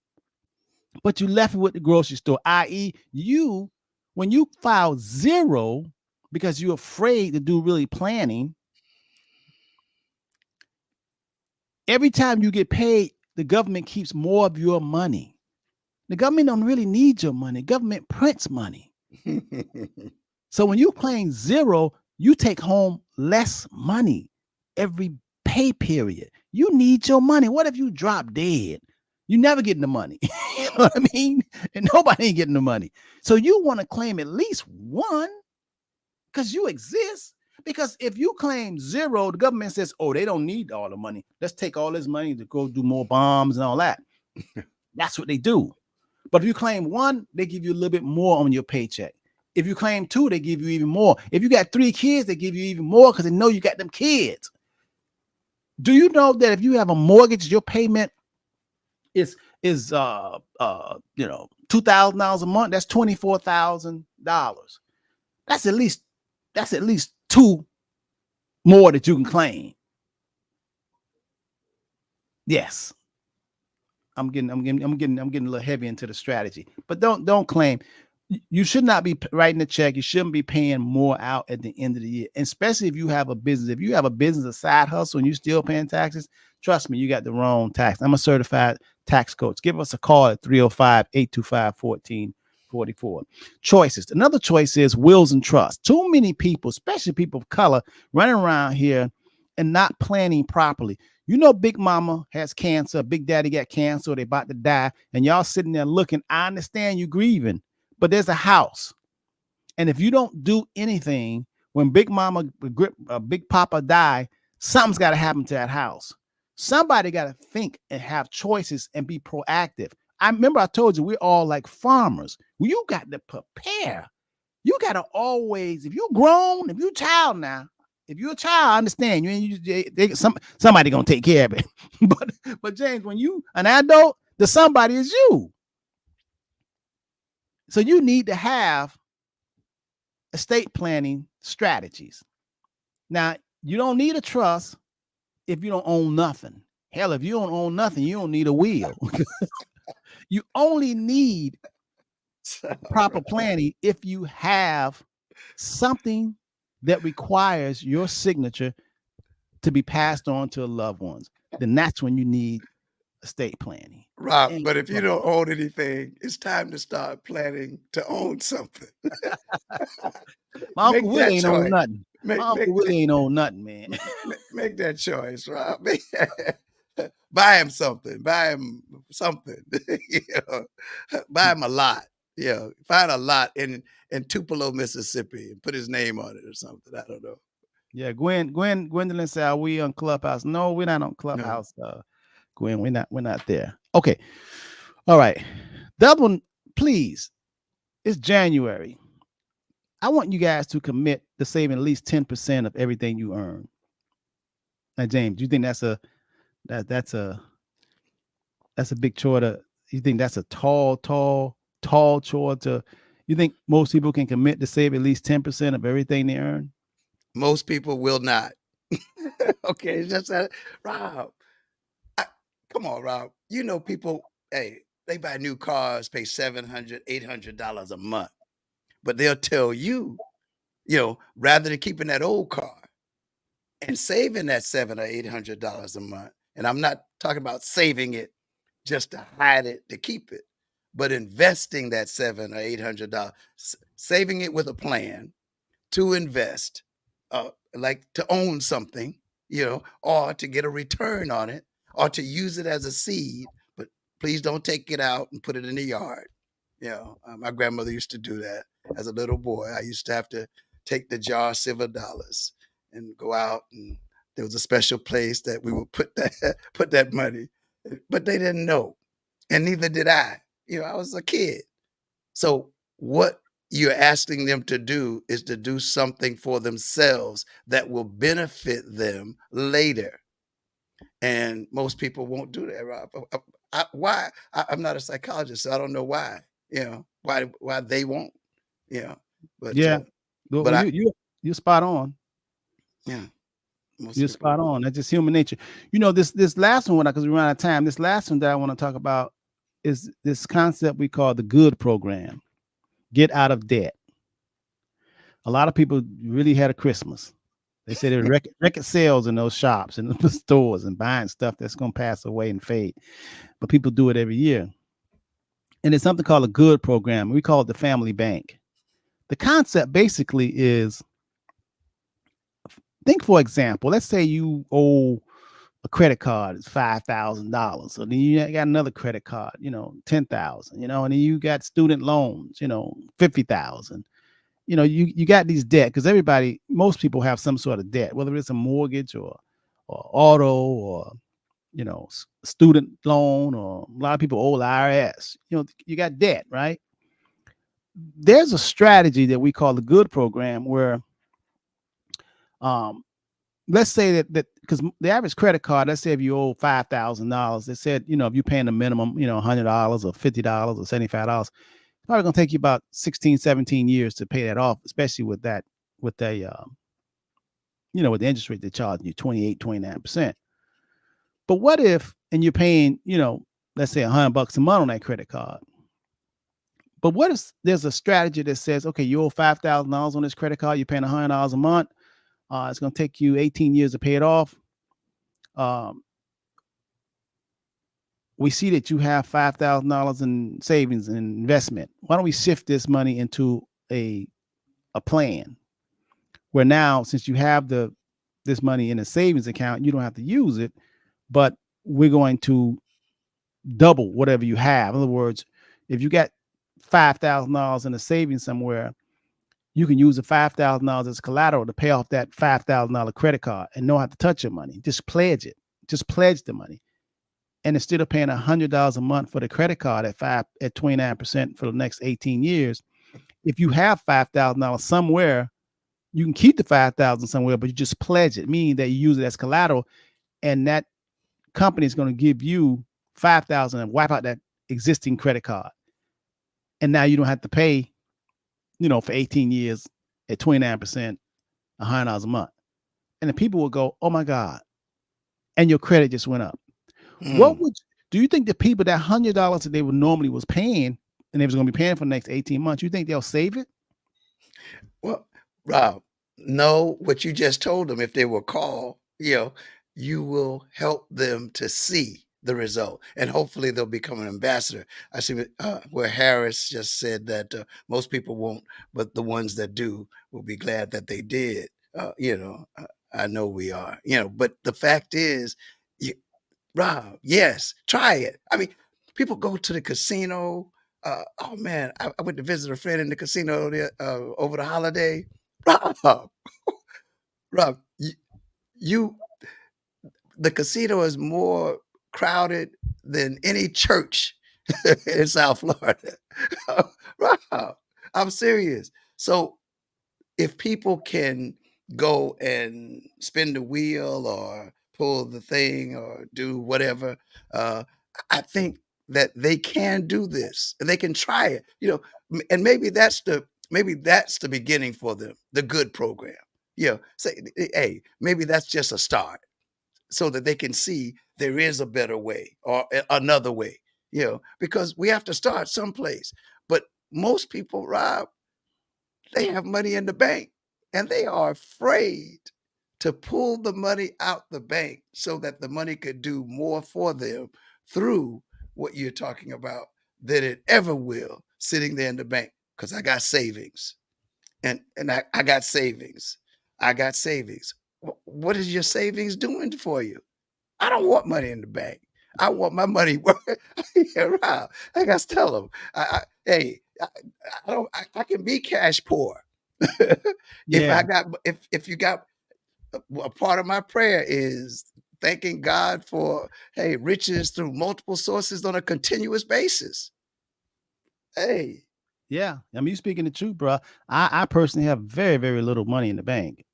but you left it with the grocery store, i.e., you When you file zero because you're afraid to do really planning, every time you get paid, the government keeps more of your money. The government don't really need your money. Government prints money. So when you claim zero, you take home less money every pay period. You need your money. What if you drop dead? You never getting the money. You know what I mean? And nobody ain't getting the money. So you want to claim at least one because you exist. Because if you claim zero, the government says, oh, they don't need all the money. Let's take all this money to go do more bombs and all that. That's what they do. But if you claim one, they give you a little bit more on your paycheck. If you claim two, they give you even more. If you got 3 kids, they give you even more because they know you got them kids. Do you know that if you have a mortgage, your payment is $2,000 a month? That's $24,000. That's at least 2 more that you can claim. Yes. I'm getting a little heavy into the strategy, but don't claim. You should not be writing a check. You shouldn't be paying more out at the end of the year, especially if you have a business. If you have a business, a side hustle, and you're still paying taxes, trust me, you got the wrong tax. I'm a certified tax coach. Give us a call at 305-825-1444. Choices. Another choice is wills and trusts. Too many people, especially people of color, running around here and not planning properly. You know, Big Mama has cancer, Big Daddy got cancer, they about to die, and y'all sitting there looking. I understand you grieving, but there's a house. And if you don't do anything, when Big Mama, Big Papa die, something's got to happen to that house. Somebody got to think and have choices and be proactive. I remember I told you we're all like farmers. Well, you got to prepare. You got to always, if you're grown, if you're a child now, if you're a child, I understand somebody gonna take care of it. but James, when you an adult, the somebody is you. So you need to have estate planning strategies. Now, you don't need a trust if you don't own nothing. Hell, if you don't own nothing, you don't need a will. You only need proper planning if you have something that requires your signature to be passed on to loved ones. Then that's when you need estate planning. Rob, but if you don't own anything, it's time to start planning to own something. My Uncle Willie ain't own nothing. My Uncle Willie ain't own nothing, man. Make that choice, Rob. Buy him something. Buy him something. Buy him a lot. Find a lot in Tupelo, Mississippi, and put his name on it or something. I don't know. Yeah, Gwendolyn said, "Are we on Clubhouse?" No, we're not on Clubhouse. No. Gwen, we're not there. Okay, all right. The other one, please. It's January. I want you guys to commit to saving at least 10% of everything you earn. Now, James, do you think that's a big chore to? You think that's a tall chore to? You think most people can commit to save at least 10% of everything they earn? Most people will not. Okay, it's just that, Rob. Come on, Rob. You know, people, hey, they buy new cars, pay $700, $800 a month, but they'll tell you, rather than keeping that old car and saving that $700 or $800 a month, and I'm not talking about saving it just to hide it, to keep it, but investing that $700 or $800, saving it with a plan to invest, like to own something, or to get a return on it, or to use it as a seed, but please don't take it out and put it in the yard. My grandmother used to do that as a little boy. I used to have to take the jar of silver dollars and go out, and there was a special place that we would put that money, but they didn't know, and neither did I. I was a kid. So what you're asking them to do is to do something for themselves that will benefit them later. And most people won't do that, Rob. Why? I'm not a psychologist, so I don't know why. Why they won't. But yeah, but you're spot on. Yeah, you're spot on. That's just human nature. This last one, because we run out of time. This last one that I want to talk about is this concept we call the GOOD program. Get out of debt. a lot of people really had a Christmas. They say there's record sales in those shops and the stores and buying stuff that's going to pass away and fade. But people do it every year. And it's something called a good program. We call it the family bank. The concept basically is, think for example, let's say you owe a credit card is $5,000. So then you got another credit card, 10,000, and then you got student loans, 50,000. You got these debt because most people have some sort of debt, whether it's a mortgage or auto or student loan, or a lot of people owe the IRS. You got debt, right? There's a strategy that we call the good program where let's say that because the average credit card, let's say if you owe $5,000, they said, if you're paying the minimum, $100 or $50 or $75, it's probably going to take you about 16, 17 years to pay that off, especially with the with the interest rate they're charging you, 28, 29%. But what if, and you're paying, let's say $100 a month on that credit card. But what if there's a strategy that says, okay, you owe $5,000 on this credit card, you're paying $100 a month. It's going to take you 18 years to pay it off. We see that you have $5,000 in savings and investment. Why don't we shift this money into a plan where now, since you have this money in a savings account, you don't have to use it, but we're going to double whatever you have. In other words, if you got $5,000 in a savings somewhere, you can use the $5,000 as collateral to pay off that $5,000 credit card and don't have to touch your money. Just pledge it. Just pledge the money. And instead of paying $100 a month for the credit card at 29% for the next 18 years, if you have $5,000 somewhere, you can keep the $5,000 somewhere, but you just pledge it, meaning that you use it as collateral, and that company is going to give you $5,000 and wipe out that existing credit card. And now you don't have to pay, for 18 years at 29%, $100 a month. And the people will go, oh my God. And your credit just went up. Do you think the people, that $100 that they would normally was paying, and they was going to be paying for the next 18 months, you think they'll save it? Well, Rob, no, what you just told them, if they will call, you will help them to see the result, and hopefully they'll become an ambassador. I see where Harris just said that most people won't, but the ones that do will be glad that they did. I know we are, but the fact is, Rob, yes, try it. I mean, people go to the casino. Oh man, I went to visit a friend in the casino there, over the holiday. Rob, Rob, the casino is more crowded than any church in South Florida. Rob, I'm serious. So if people can go and spin the wheel or pull the thing or do whatever, I think that they can do this and they can try it, and maybe that's the beginning for them, the good program. Say, hey, maybe that's just a start so that they can see there is a better way or another way, because we have to start someplace. But most people, Rob, they have money in the bank and they are afraid to pull the money out the bank so that the money could do more for them through what you're talking about than it ever will sitting there in the bank. Because I got savings and I got savings. I got savings. What is your savings doing for you? I don't want money in the bank. I want my money. Yeah, Rob, I got to tell them, hey, I can be cash poor. Yeah. If you got a part of my prayer is thanking God for, hey, riches through multiple sources on a continuous basis. Hey. Yeah. I mean, you speaking the truth, bro. I personally have very, very little money in the bank.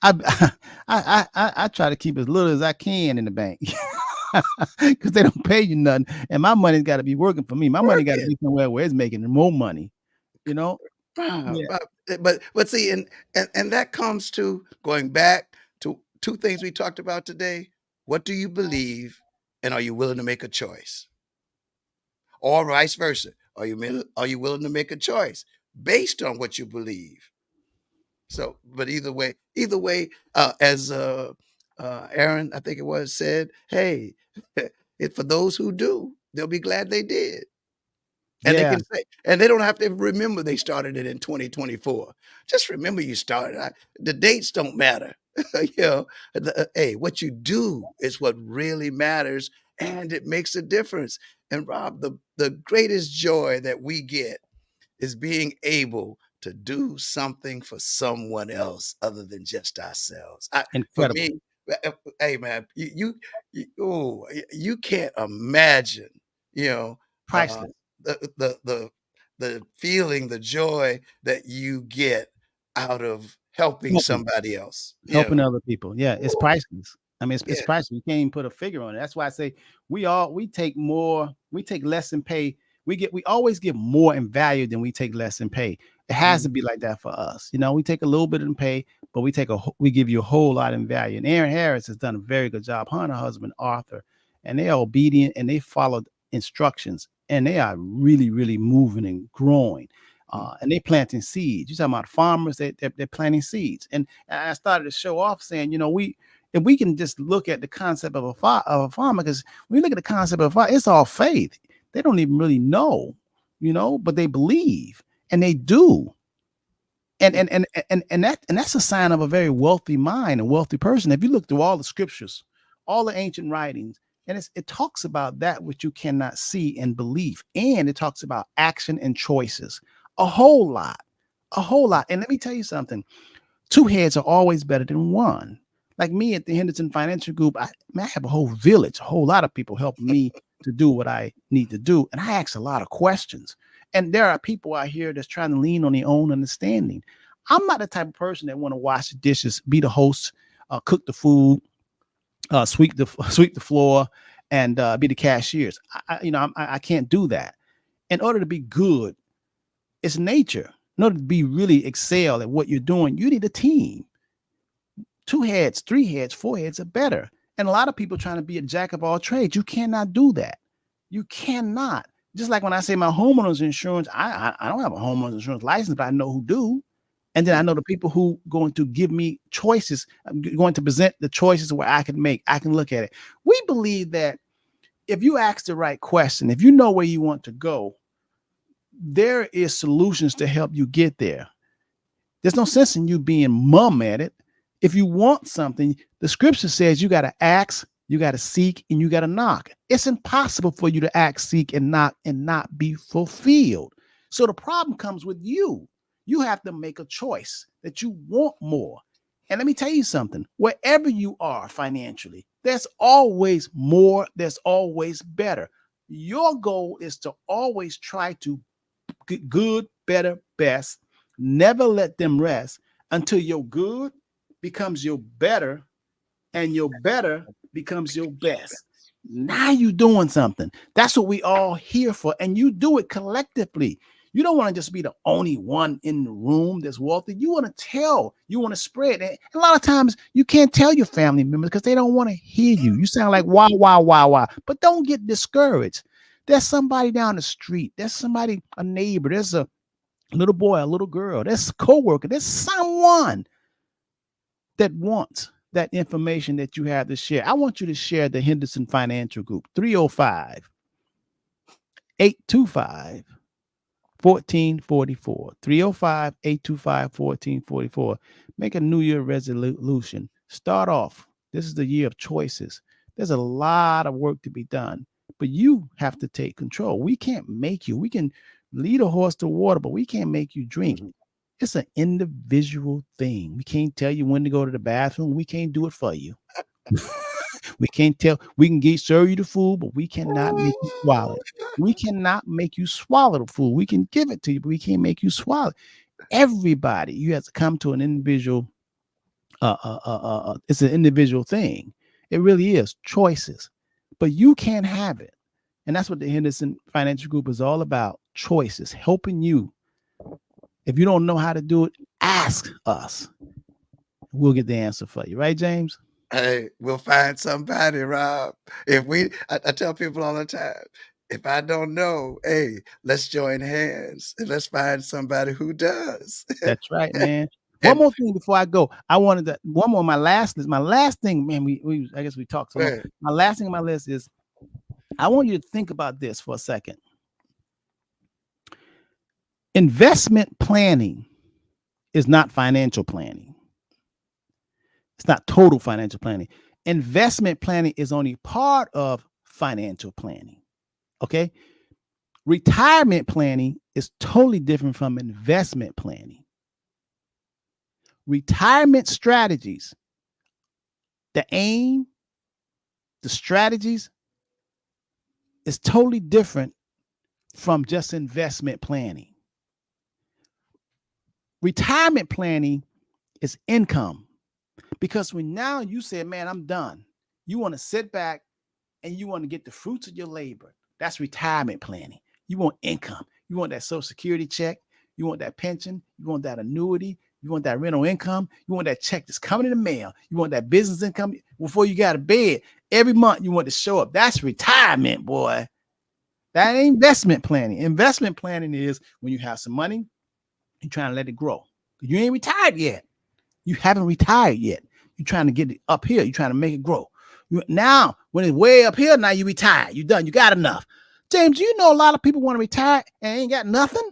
I try to keep as little as I can in the bank because they don't pay you nothing, and my money's got to be working for me. My money got to be somewhere where it's making more money. Yeah. But see, and that comes to going back to two things we talked about today. What do you believe, and are you willing to make a choice? Or vice versa. Are you willing to make a choice based on what you believe? So, but either way, as Aaron, I think it was, said, hey, for those who do, they'll be glad they did. And they Yeah, can say, and they don't have to remember they started it in 2024. Just remember you started. The dates don't matter. You know, hey, what you do is what really matters, and it makes a difference. And Rob, the greatest joy that we get is being able to do something for someone else other than just ourselves. For incredible, me, hey man, you can't imagine, you know, uh, priceless. the the the the feeling, the joy that you get out of helping Helping. somebody else. You Helping know, other people. Yeah, it's Woo, priceless. I mean, it's yeah. priceless. You can't even put a figure on it. That's why I say we take less in pay. We always give more in value than we take less in pay. It has to Mhm. be like that for us. You know, we take a little bit in pay, but we give you a whole lot in value. And Aaron Harris has done a very good job. Her and her husband Arthur, and they are obedient and they follow instructions, and they are really, really moving and growing. And they planting seeds. You're talking about farmers, they're planting seeds. And I started to show off saying, you know, if we can just look at the concept of a farmer, because when you look at the concept of a farmer, it's all faith. They don't even really know, you know, but they believe and they do. And that's a sign of a very wealthy mind, a wealthy person. If you look through all the scriptures, all the ancient writings, and it talks about that which you cannot see and believe, and it talks about action and choices, a whole lot, a whole lot. And let me tell you something: two heads are always better than one. Like me at the Henderson Financial Group, I have a whole village, a whole lot of people helping me to do what I need to do, and I ask a lot of questions. And there are people out here that's trying to lean on their own understanding. I'm not the type of person that want to wash the dishes, be the host, cook the food, sweep the sweep the floor, and be the cashiers. I can't do that. In order to be good, it's nature. In order to be really excel at what you're doing, you need a team. Two heads, three heads, four heads are better. And a lot of people trying to be a jack of all trades. You cannot do that. You cannot. Just like when I say my homeowners insurance, I don't have a homeowners insurance license, but I know who do. And then I know the people who going to give me choices. I'm going to present the choices where I can make. I can look at it. We believe that if you ask the right question, if you know where you want to go, there is solutions to help you get there. There's no sense in you being mum at it. If you want something, the scripture says you got to ask, you got to seek, and you got to knock. It's impossible for you to ask, seek, and knock and not be fulfilled. So the problem comes with you. You have to make a choice that you want more. And let me tell you something: wherever you are financially, there's always more, there's always better. Your goal is to always try to get good, better, best. Never let them rest until your good becomes your better and your better becomes your best. Now you're doing something. That's what we all here for. And you do it collectively. You don't want to just be the only one in the room that's wealthy. You want to tell, you want to spread. And a lot of times you can't tell your family members because they don't want to hear you. You sound like wah, wah, wah, wah. But don't get discouraged. There's somebody down the street. There's somebody, a neighbor. There's a little boy, a little girl. There's a coworker. There's someone that wants that information that you have to share. I want you to share the Henderson Financial Group, 305 825 1444. 305 825 1444. Make a New Year resolution. Start off. This is the year of choices. There's a lot of work to be done, but you have to take control. We can't make you. We can lead a horse to water, but we can't make you drink. Mhm. It's an individual thing. We can't tell you when to go to the bathroom. We can't do it for you. We can't tell. We can serve you the food, but we cannot make you swallow it. We cannot make you swallow the food. We can give it to you, but we can't make you swallow it. Everybody, you have to come to an individual. It's an individual thing. It really is choices, but you can't have it, and that's what the Henderson Financial Group is all about: choices, helping you. If you don't know how to do it, ask us. We'll get the answer for you, right, James? Hey, we'll find somebody, Rob. If we, I tell people all the time, if I don't know, hey, let's join hands and let's find somebody who does. That's right, man. One And more thing before I go. I wanted to one more. My last thing, man. We I guess we talked so long. man, My last thing on my list is I want you to think about this for a second. Investment planning is not financial planning. It's not total financial planning. Investment planning is only part of financial planning. Okay. Retirement planning is totally different from investment planning. Retirement strategies, the aim, the strategies is totally different from just investment planning. Retirement planning is income because when now you say, man, I'm done, you want to sit back and you want to get the fruits of your labor. That's retirement planning. You want income. You want that Social Security check. You want that pension. You want that annuity. You want that rental income. You want that check that's coming in the mail. You want that business income before you got to bed. Every month you want to show up. That's retirement, boy. That ain't investment planning. Investment planning is when you have some money, you're trying to let it grow. You ain't retired yet. You haven't retired yet. You're trying to get it up here. You're trying to make it grow. Now, when it's way up here, now you retired. You done. You got enough. James, you know a lot of people want to retire and ain't got nothing.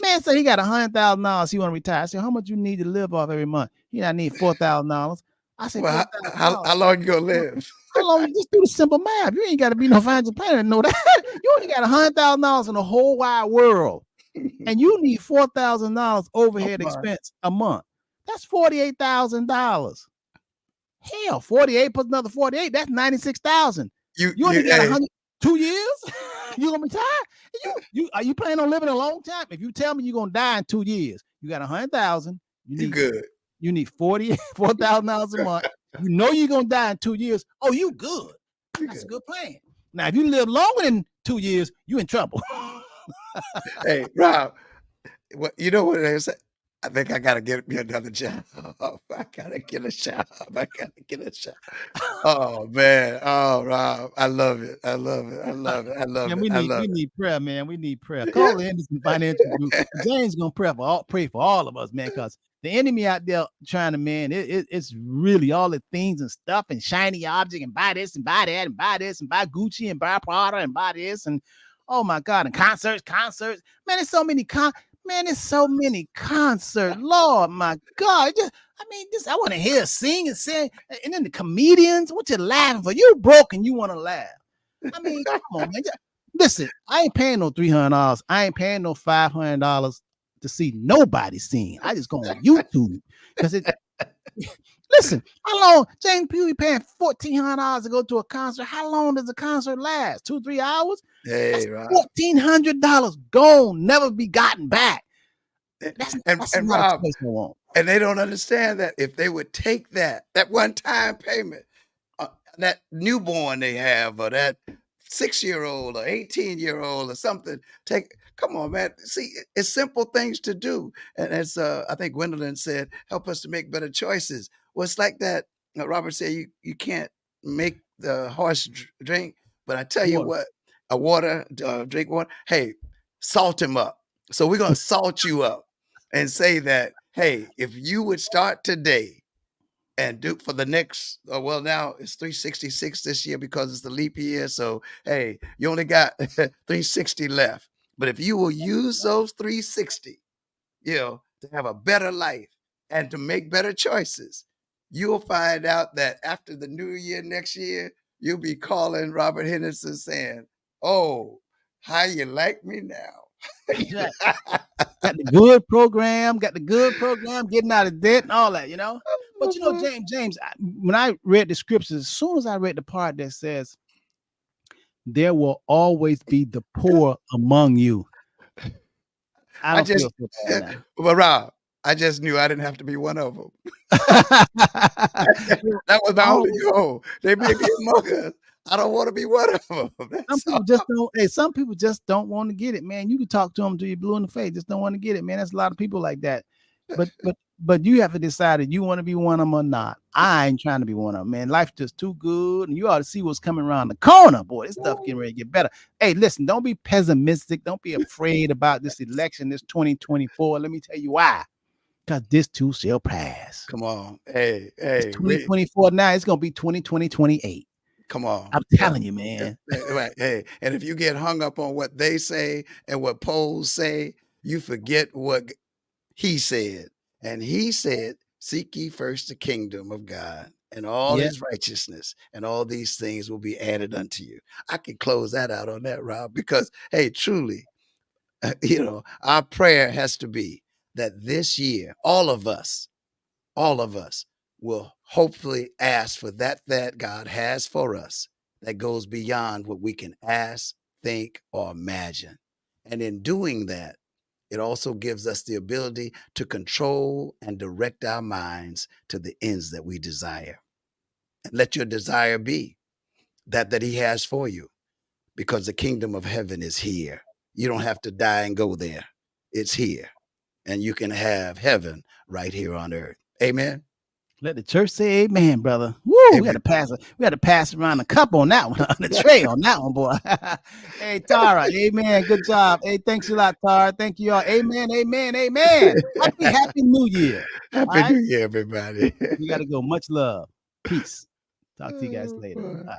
Man said he got $100,000. He want to retire. I said, how much you need to live off every month? I need $4,000. I said, well, $4,000. how long you gonna live? How long? You just do the simple math. You ain't got to be no financial planner to know that. You only got $100,000 in the whole wide world, and you need $4,000 overhead expense a month. That's $48,000. Hell, 48 plus another 48. That's 96,000. You only got 2 years. You gonna retire? You are you planning on living a long time? If you tell me you're gonna die in 2 years, you got 100,000. You good. You need $44,000 a month. You know you're gonna die in 2 years. Oh, you good. That's a good plan. Now, if you live longer than 2 years, you in trouble. Hey, Rob, you know what they say? I think I gotta get me another job. I gotta get a job. Oh man. Oh, Rob, I love it. I love it. I love it. I love Man, it. we need prayer, man. We need prayer. Call the Henderson Financial Group. James gonna pray for all of us, man, because the enemy out there trying to, man, it's really all the things and stuff and shiny object and buy this and buy that and buy this and buy Gucci and buy Prada and buy this and oh my God, and concerts. Man, there's so many concerts. Lord, my God. I want to hear sing and sing. And then the comedians, what you laughing for? You broke and you want to laugh. I mean, come on, man. Listen, I ain't paying no $300. I ain't paying no $500 to see nobody sing. I just go on YouTube because it. Listen, how long? James Pewee paying $1,400 to go to a concert. How long does a concert last? 2-3 hours? Hey, Rob. $1,400 gone, never be gotten back. That's and Rob, and they don't understand that if they would take that one-time payment, that newborn they have, or that 6-year-old or 18-year-old or something, come on, man. See, it's simple things to do. And as I think Gwendolyn said, help us to make better choices. Well, it's like that. Robert said you can't make the horse drink, but I tell you what, drink water. Hey, salt him up. So we're gonna salt you up and say that, hey, if you would start today and do for the next, well, now it's 366 this year because it's the leap year. So, hey, you only got 360 left. But if you will use those 360, to have a better life and to make better choices, you'll find out that after the new year next year, you'll be calling Robert Henderson saying, oh, how you like me now? Got the good program, getting out of debt and all that, But James, when I read the scriptures, as soon as I read the part that says, there will always be the poor among you. Well, Rob, I just knew I didn't have to be one of them. That was my only goal. They may be among us. I don't want to be one of them. Some people just don't want to get it, man. You can talk to them till you're blue in the face. Just don't want to get it, man. There's a lot of people like that. But But you have to decide if you want to be one of them or not. I ain't trying to be one of them, man. Life's just too good, and you ought to see what's coming around the corner, boy. This stuff getting ready to get better. Hey, listen, don't be pessimistic. Don't be afraid about this election, this 2024. Let me tell you why. Because this too shall pass. Come on. Hey, It's hey, 2024 now. It's gonna be 2020, 28. come on. I'm telling you, man. Right. Hey, and if you get hung up on what they say and what polls say, you forget what he said. And he said, seek ye first the kingdom of God and all Yeah. his righteousness, and all these things will be added unto you. I can close that out on that, Rob, because hey, truly, our prayer has to be that this year, all of us will hopefully ask for that God has for us that goes beyond what we can ask, think, or imagine. And in doing that, it also gives us the ability to control and direct our minds to the ends that we desire. And let your desire be that he has for you, because the kingdom of heaven is here. You don't have to die and go there. It's here. And you can have heaven right here on earth. Amen. Let the church say amen, brother. Woo, we Amen. got to pass around the cup on that one, on the tray on that one, boy. Hey, Tara, amen. Good job. Hey, thanks a lot, Tara. Thank you all. Amen, amen, amen. Happy New Year. Happy New Year, everybody. We got to go. Much love. Peace. Talk to you guys Oh, later. All boy. right.